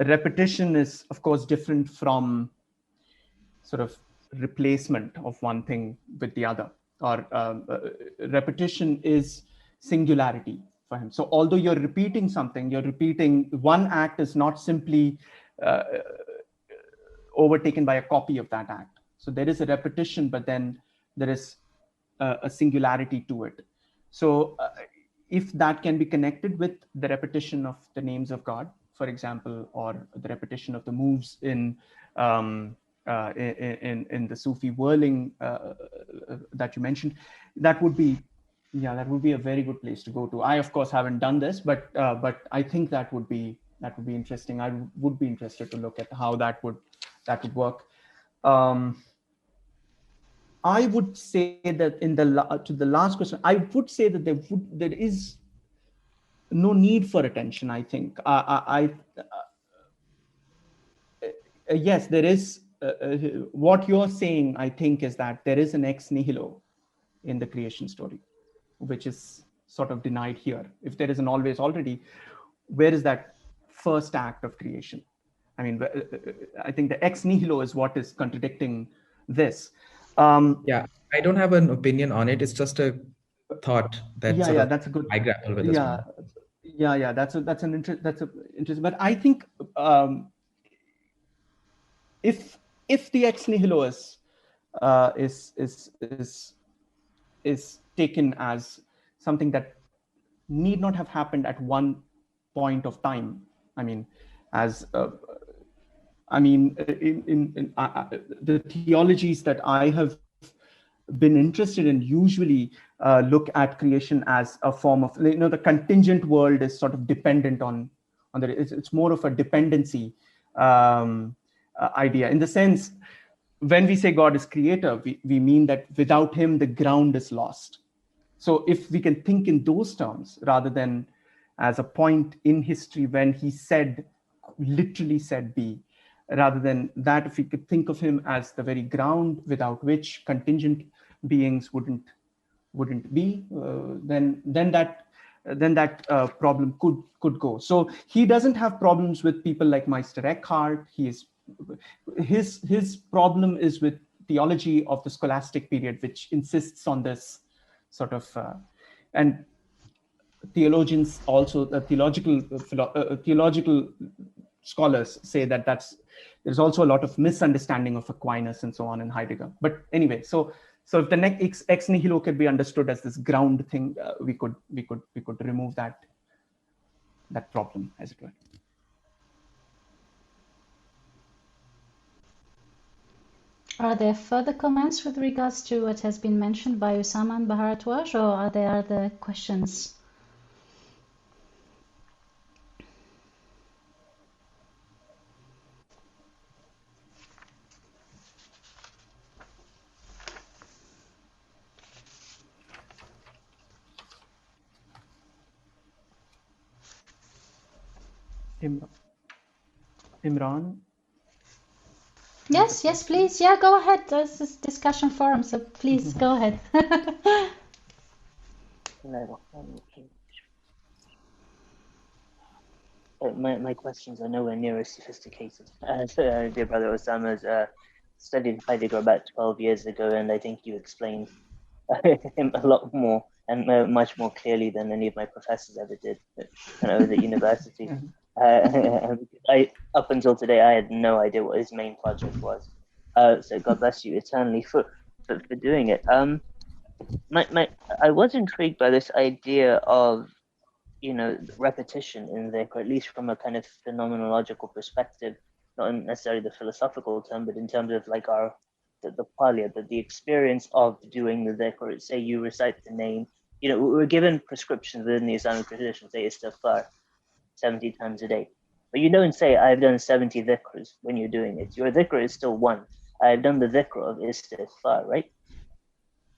B: repetition is, of course, different from sort of replacement of one thing with the other, or repetition is singularity for him. So although you're repeating something, you're repeating one act is not simply overtaken by a copy of that act. So there is a repetition, but then there is a singularity to it. So if that can be connected with the repetition of the names of God, for example, or the repetition of the moves in the Sufi whirling that you mentioned, that would be a very good place to go to. I, of course, haven't done this, but I think that would be interesting. I would be interested to look at how that would work. I would say that to the last question, I would say that there is no need for attention. I think yes, there is. What you're saying, I think, is that there is an ex nihilo in the creation story, which is sort of denied here. If there is an always already, where is that first act of creation? I mean, I think the ex nihilo is what is contradicting this.
C: Yeah, I don't have an opinion on it. It's just a thought that
B: that's a good.
C: I grapple with as well.
B: That's an interesting. But I think if the ex nihilo is taken as something that need not have happened at one point of time. I mean, as in the theologies that I have been interested in usually look at creation as a form of, the contingent world is sort of dependent on it's more of a dependency idea, in the sense, when we say God is creator, we mean that without him, the ground is lost. So if we can think in those terms, rather than as a point in history when he literally said be, rather than that, if we could think of him as the very ground without which contingent beings wouldn't be, then that problem could go. So he doesn't have problems with people like Meister Eckhart. His problem is with theology of the scholastic period, which insists on this sort of and theologians also, theological scholars say that there's also a lot of misunderstanding of Aquinas and so on in Heidegger. But anyway, so if the ex nihilo could be understood as this ground thing, we could remove that problem, as it were.
A: Are there further comments with regards to what has been mentioned by Usama and Bharatwaj, or are there other questions?
B: Imran?
A: Yes, yes, please. Yeah, go ahead. This is discussion forum, so please go ahead.
D: My questions are nowhere near as sophisticated. Dear brother Osama's studied Heidegger about 12 years ago, and I think you explained him a lot more and much more clearly than any of my professors ever did when I was at university. Up until today, I had no idea what his main project was. So God bless you eternally for doing it. I was intrigued by this idea of, repetition in Dhikr, at least from a kind of phenomenological perspective, not necessarily the philosophical term, but in terms of like the palya, the experience of doing the Dhikr. Say you recite the name, we're given prescriptions within the Islamic tradition, say istighfar 70 times a day. But you don't say, I've done 70 dhikrs when you're doing it. Your dhikr is still one. I've done the dhikr of istighfar, right?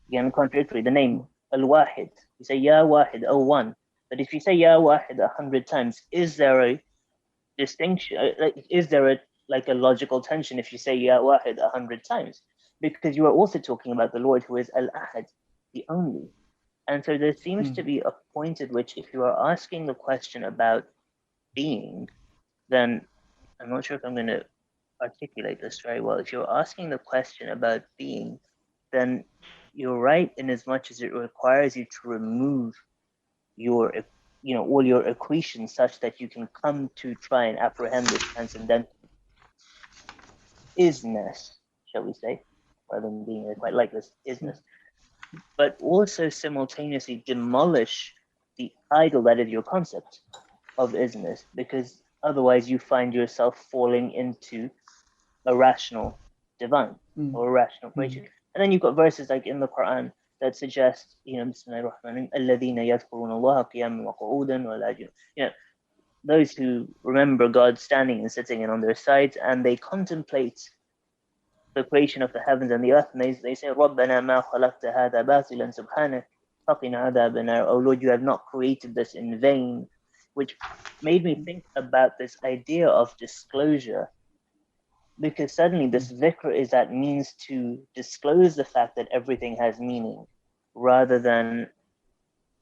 D: Again, contradictory, the name Al-Wahid. You say, Ya Wahid, O one. But if you say Ya Wahid 100 times, is there a distinction? Is there a logical tension if you say Ya Wahid 100 times? Because you are also talking about the Lord who is Al-Ahad, the only. And so there seems to be a point at which if you are asking the question about being, then I'm not sure if I'm going to articulate this very well. If you're asking the question about being, then you're right in as much as it requires you to remove your, all your accretions such that you can come to try and apprehend this transcendental isness, shall we say, rather than being I quite like this isness, but also simultaneously demolish the idol that is your concept of isness, because otherwise you find yourself falling into a rational divine or a rational creation. And then you've got verses like in the Quran that suggest, those who remember God standing and sitting and on their sides, and they contemplate the creation of the heavens and the earth, and they say, رَبَّنَا مَا خَلَقْتَ هَذَا بَاطِلًا سُبْحَانَكَ فَقِنَا عَذَابَ النَّارِ. Oh Lord, you have not created this in vain, which made me think about this idea of disclosure, because suddenly this dhikr is that means to disclose the fact that everything has meaning rather than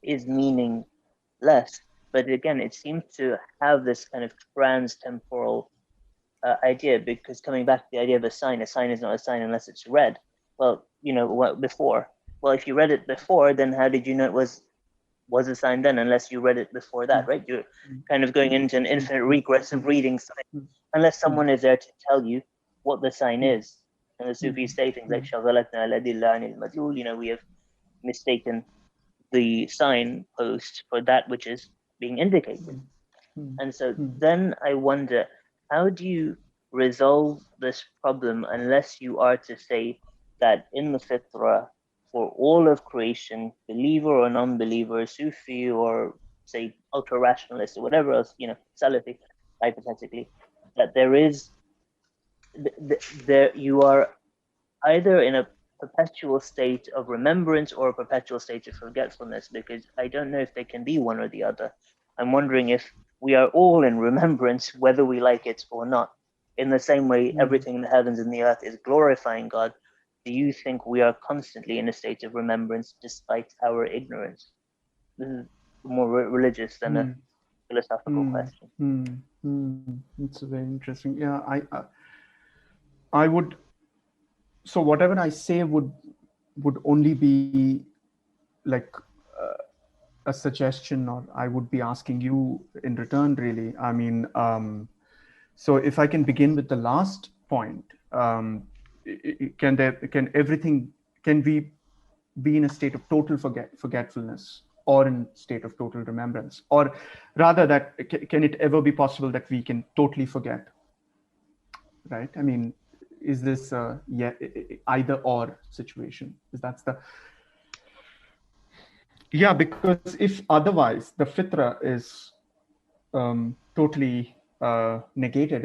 D: is meaningless. But again, it seems to have this kind of trans-temporal idea, because coming back to the idea of a sign is not a sign unless it's read. Well, what before? Well, if you read it before, then how did you know it was a sign then, unless you read it before that, right? You're kind of going into an infinite regress of reading signs, unless someone is there to tell you what the sign is. And the Sufis say things like, we have mistaken the sign post for that which is being indicated. And so then I wonder, how do you resolve this problem unless you are to say that in the fitrah, for all of creation, believer or non-believer, Sufi or say ultra-rationalist or whatever else, Salafi, hypothetically, that there is, you are either in a perpetual state of remembrance or a perpetual state of forgetfulness, because I don't know if they can be one or the other. I'm wondering if we are all in remembrance, whether we like it or not. In the same way, everything in the heavens and the earth is glorifying God. Do you think we are constantly in a state of remembrance despite our ignorance? This is more religious than a philosophical question.
B: It's very interesting. Yeah, I would. So whatever I say would only be like a suggestion, or I would be asking you in return, really. I mean, so if I can begin with the last point, can we be in a state of total forgetfulness, or in a state of total remembrance, or rather that can it ever be possible that we can totally forget? Right? I mean, is this either or situation? That's the because if otherwise the fitra is totally negated,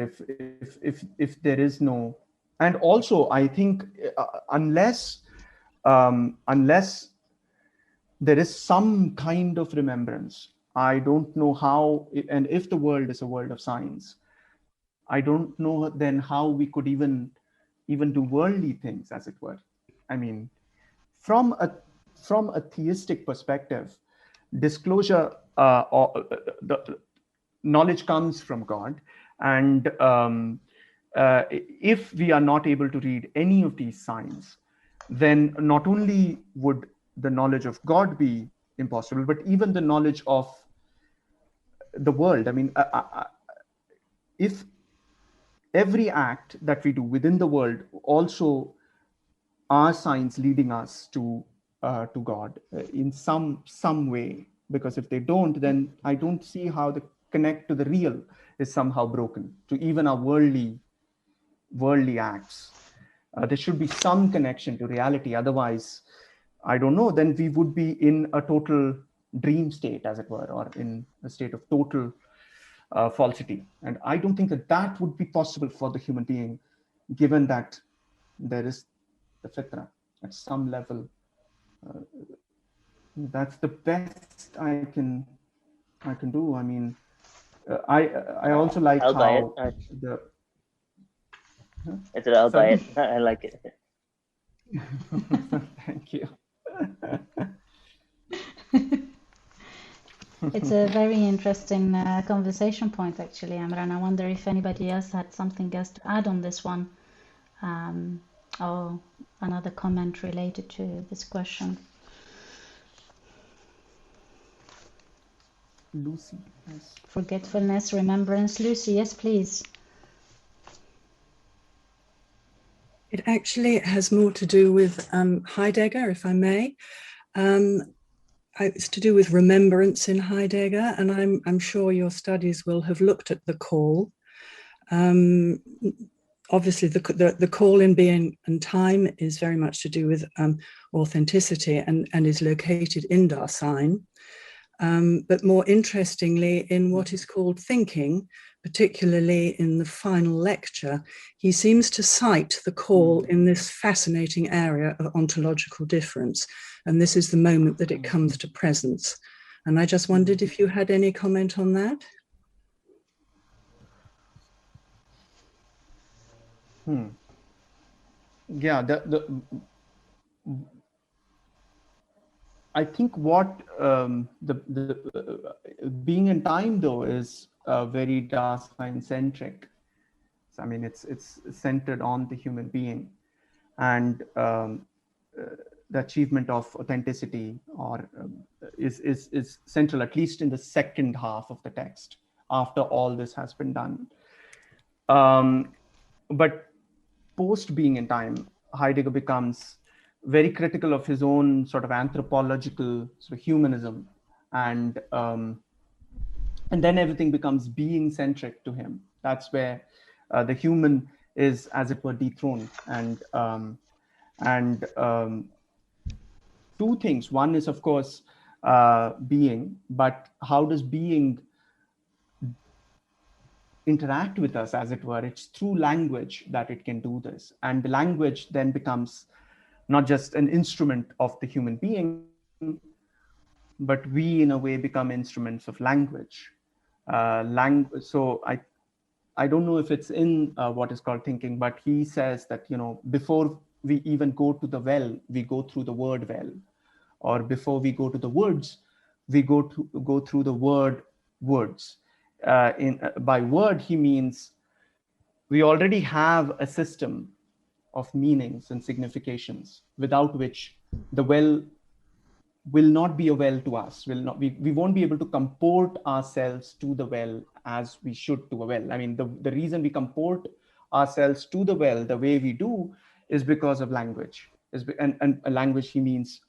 B: if there is no, and also I think unless there is some kind of remembrance, I don't know how, and if the world is a world of science, I don't know then how we could even even do worldly things, as it were. I mean, from a theistic perspective, disclosure or the knowledge comes from God, and if we are not able to read any of these signs, then not only would the knowledge of God be impossible, but even the knowledge of the world. I mean, if every act that we do within the world also are signs leading us to God in some way, because if they don't, then I don't see how the connect to the real is somehow broken, to even our worldly acts. There should be some connection to reality. Otherwise, I don't know, then we would be in a total dream state, as it were, or in a state of total falsity. And I don't think that that would be possible for the human being, given that there is the fitra at some level. That's the best I can do. I mean, I also like
D: I'll buy
B: how
D: it.
B: the
D: I'll buy
B: sorry?
D: it. I like it.
B: Thank you.
A: It's a very interesting conversation point, actually, Amran. I wonder if anybody else had something else to add on this one, or another comment related to this question.
B: Lucy, yes.
A: Forgetfulness, remembrance. Lucy, yes, please.
E: It actually has more to do with Heidegger, if I may. It's to do with remembrance in Heidegger, and I'm sure your studies will have looked at the call. Obviously, the call in being and time is very much to do with authenticity and is located in Dasein. But more interestingly, in what is called thinking, particularly in the final lecture, he seems to cite the call in this fascinating area of ontological difference. And this is the moment that it comes to presence. And I just wondered if you had any comment on that?
B: Yeah, I think what being in time, though, is very Dasein centric. So, I mean, it's centered on the human being, and the achievement of authenticity is central, at least in the second half of the text, after all this has been done. But post being in time, Heidegger becomes very critical of his own sort of anthropological sort of humanism, and then everything becomes being centric to him. That's where the human is, as it were, dethroned. And two things. One is, of course, being, but how does being interact with us, as it were? It's through language that it can do this. And the language then becomes not just an instrument of the human being, but we in a way become instruments of language. So I don't know if it's in what is called thinking, but he says that, you know, before we even go to the well, we go through the word well, or before we go to the woods, we go through the word woods. By word, he means we already have a system of meanings and significations without which the well will not be a well to us. We won't be able to comport ourselves to the well as we should to a well. I mean, the reason we comport ourselves to the well the way we do is because of language. And a language, he means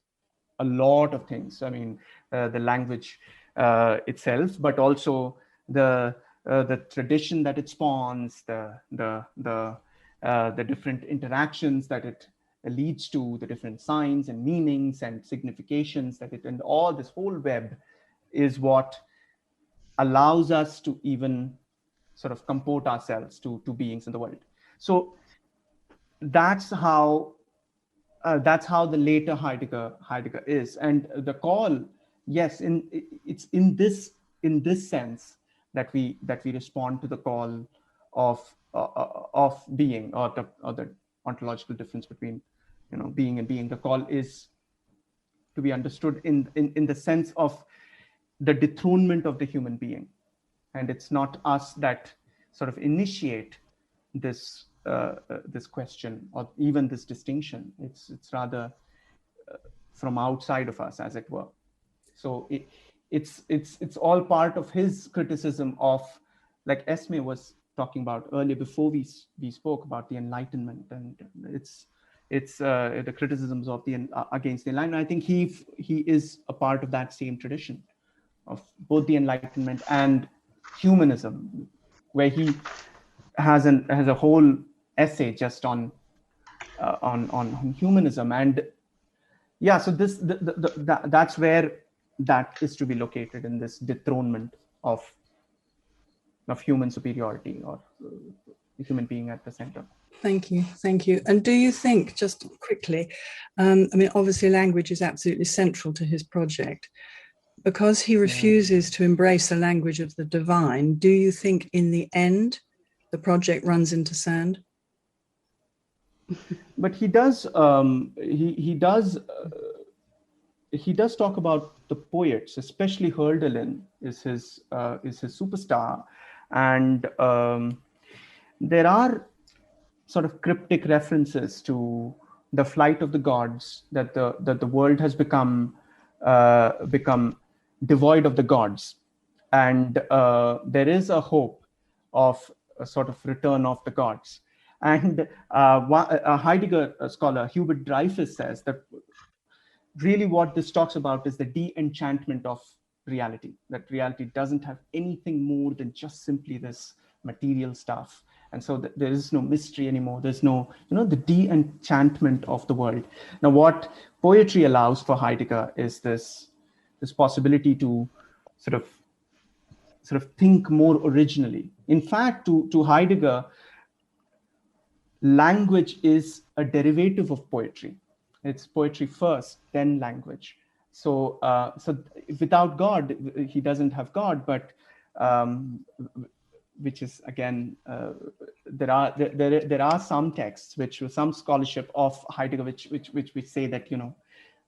B: a lot of things. I mean, the language itself, but also the tradition that it spawns, the different interactions that it leads to, the different signs and meanings and significations that it, and all this whole web is what allows us to even sort of comport ourselves to beings in the world. So that's how the later Heidegger is. And the call, yes, it's in this sense that we respond to the call of being, or ontological difference between, being and being. The call is to be understood in the sense of the dethronement of the human being. And it's not us that sort of initiate this this question or even this distinction. It's rather from outside of us, as it were. So it's all part of his criticism of, like Esme was talking about earlier before we spoke about the Enlightenment, and it's the criticisms of the against the Enlightenment. I think he is a part of that same tradition of both the Enlightenment and humanism, where he has a whole essay just on humanism. And yeah, so that's where that is to be located, in this dethronement of human superiority, or the human being at the center.
E: Thank you. And do you think, just quickly, obviously language is absolutely central to his project. Because he refuses to embrace the language of the divine, do you think in the end the project runs into sand?
B: But he does he does talk about the poets, especially Hölderlin is his superstar, and there are sort of cryptic references to the flight of the gods, that the world has become devoid of the gods, and there is a hope of a sort of return of the gods. And a Heidegger scholar, Hubert Dreyfus, says that really what this talks about is the de-enchantment of reality, that reality doesn't have anything more than just simply this material stuff. And so there is no mystery anymore. There's no, the de-enchantment of the world. Now, what poetry allows for Heidegger is this possibility to sort of think more originally. In fact, to Heidegger, language is a derivative of poetry. It's poetry first, then language. So without God, he doesn't have God, but which is again, there are some texts, some scholarship of Heidegger, which say that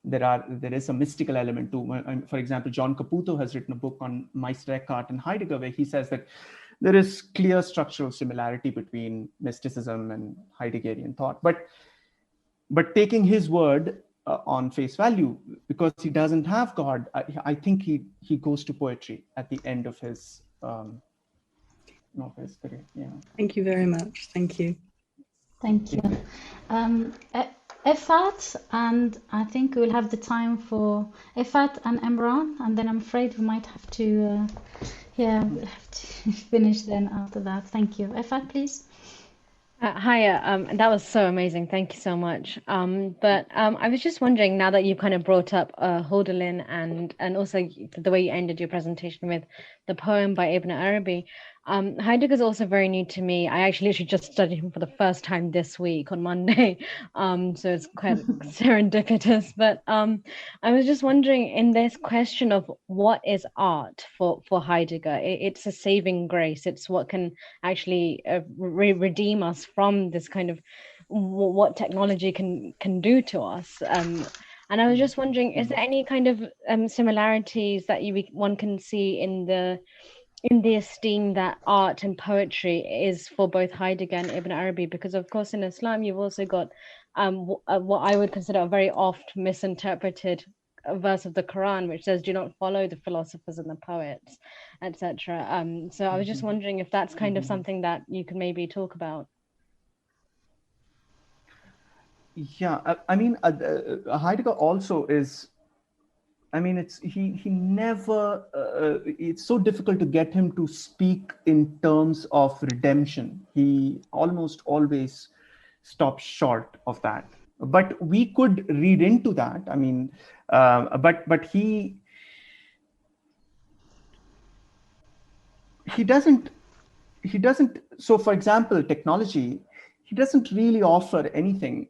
B: there is a mystical element to. For example, John Caputo has written a book on Meister Eckhart and Heidegger, where he says that there is clear structural similarity between mysticism and Heideggerian thought. But taking his word on face value, because he doesn't have God, I think he goes to poetry at the end of his his career. Yeah.
E: Thank you very much. Thank you.
A: Thank you. Efat, and I think we'll have the time for Efat and Imran, and then I'm afraid we might have to we'll have to finish then after that. Thank you. Efat, please.
F: Hiya, that was so amazing. Thank you so much. But I was just wondering, now that you've kind of brought up Hölderlin and also the way you ended your presentation with the poem by Ibn Arabi, Heidegger is also very new to me. I actually literally just studied him for the first time this week on Monday, so it's quite serendipitous. But I was just wondering, in this question of what is art for Heidegger, it's a saving grace. It's what can actually redeem us from this kind of what technology can do to us. And I was just wondering, is there any kind of similarities that one can see in the esteem that art and poetry is for both Heidegger and Ibn Arabi? Because of course in Islam you've also got what I would consider a very oft misinterpreted verse of the Quran, which says, do not follow the philosophers and the poets, etc. So I was just wondering if that's kind of something that you could maybe talk about.
B: Yeah, I mean, Heidegger also is, I mean, he never, it's so difficult to get him to speak in terms of redemption. He almost always stops short of that. But we could read into that. I mean, but he doesn't, so for example, technology, he doesn't really offer anything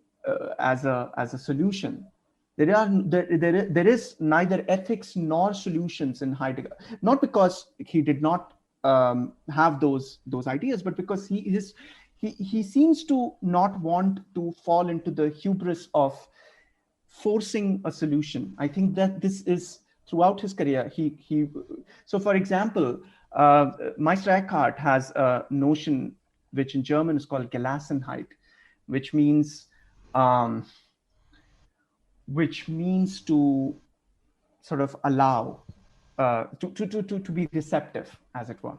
B: as a solution. There is neither ethics nor solutions in Heidegger, not because he did not have those ideas, but because he seems to not want to fall into the hubris of forcing a solution. I think that this is throughout his career. So for example, Meister Eckhart has a notion which in German is called Gelassenheit, which means to sort of allow, to be receptive, as it were.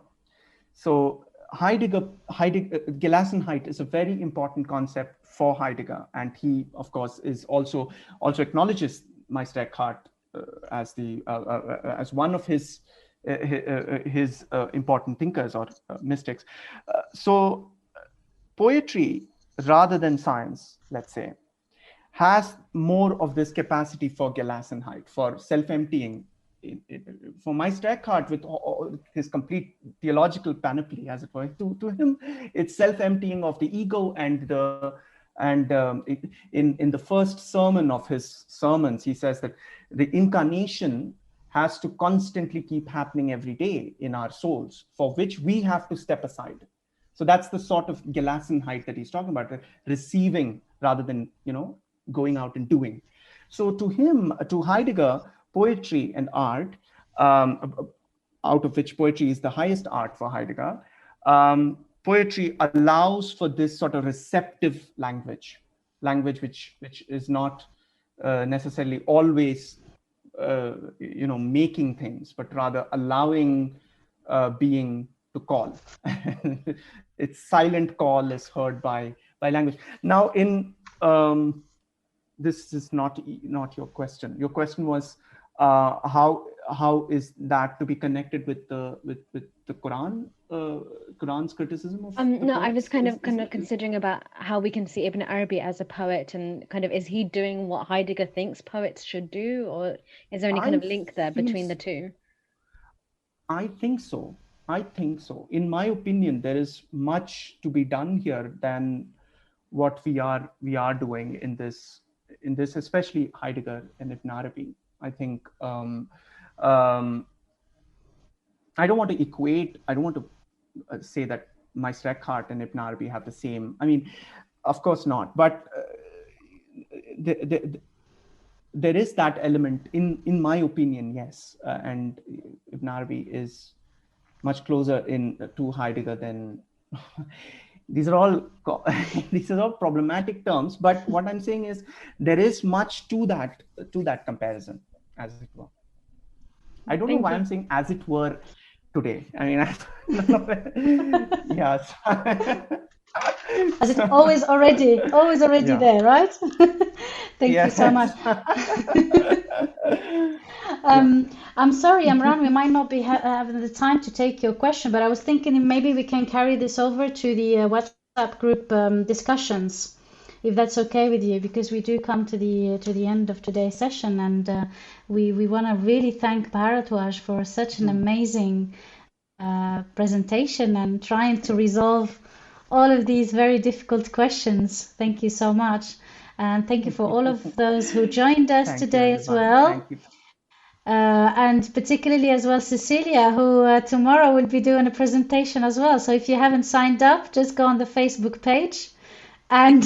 B: So Gelassenheit is a very important concept for Heidegger, and he, of course, is also acknowledges Meister Eckhart as one of his important thinkers or mystics. So poetry, rather than science, let's say, has more of this capacity for Gelassenheit, for self-emptying. For Meister Eckhart, with his complete theological panoply, as it were, to him, it's self-emptying of the ego, in the first sermon of his sermons, he says that the incarnation has to constantly keep happening every day in our souls, for which we have to step aside. So that's the sort of Gelassenheit that he's talking about, receiving rather than, going out and doing. So to him, to Heidegger, poetry and art, out of which poetry is the highest art for Heidegger, poetry allows for this sort of receptive language which is not necessarily always making things, but rather allowing being to call. Its silent call is heard by language. Now, in this is not your question. Your question was how is that to be connected with the Quran, Quran's criticism of
F: no, I was kind of considering about how we can see Ibn Arabi as a poet, and kind of, is he doing what Heidegger thinks poets should do, or is there any kind of link there between the two?
B: I think so. In my opinion, there is much to be done here than what we are doing in this, especially Heidegger and Ibn Arabi. I think I don't want to say that Meister Eckhart and Ibn Arabi have the same. I mean, of course not. But there is that element in my opinion, yes. And Ibn Arabi is much closer to Heidegger than. These are all problematic terms. But what I'm saying is there is much to that comparison, as it were. I don't know why I'm saying as it were today. I mean, yes.
A: As it's always already there, right? Thank you so much. I'm sorry, Amran, we might not be having the time to take your question, but I was thinking maybe we can carry this over to the WhatsApp group discussions, if that's okay with you, because we do come to the end of today's session, and we want to really thank Bharatwaj for such an amazing presentation and trying to resolve all of these very difficult questions. Thank you so much, and thank you for all of those who joined us today as well.
B: Thank you.
A: And particularly as well Cecilia, who tomorrow will be doing a presentation as well. So if you haven't signed up, just go on the Facebook page and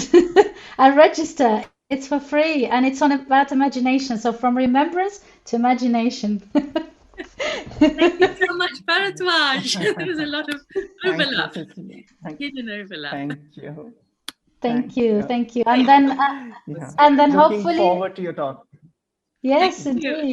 A: and register. It's for free, and it's about imagination. So from remembrance to imagination.
G: Thank you so much, Bharatwaj. There was a lot of overlap, hidden overlap.
B: Thank you.
A: Thank you. And then
B: Looking
A: hopefully.
B: forward to your talk.
A: Yes, indeed.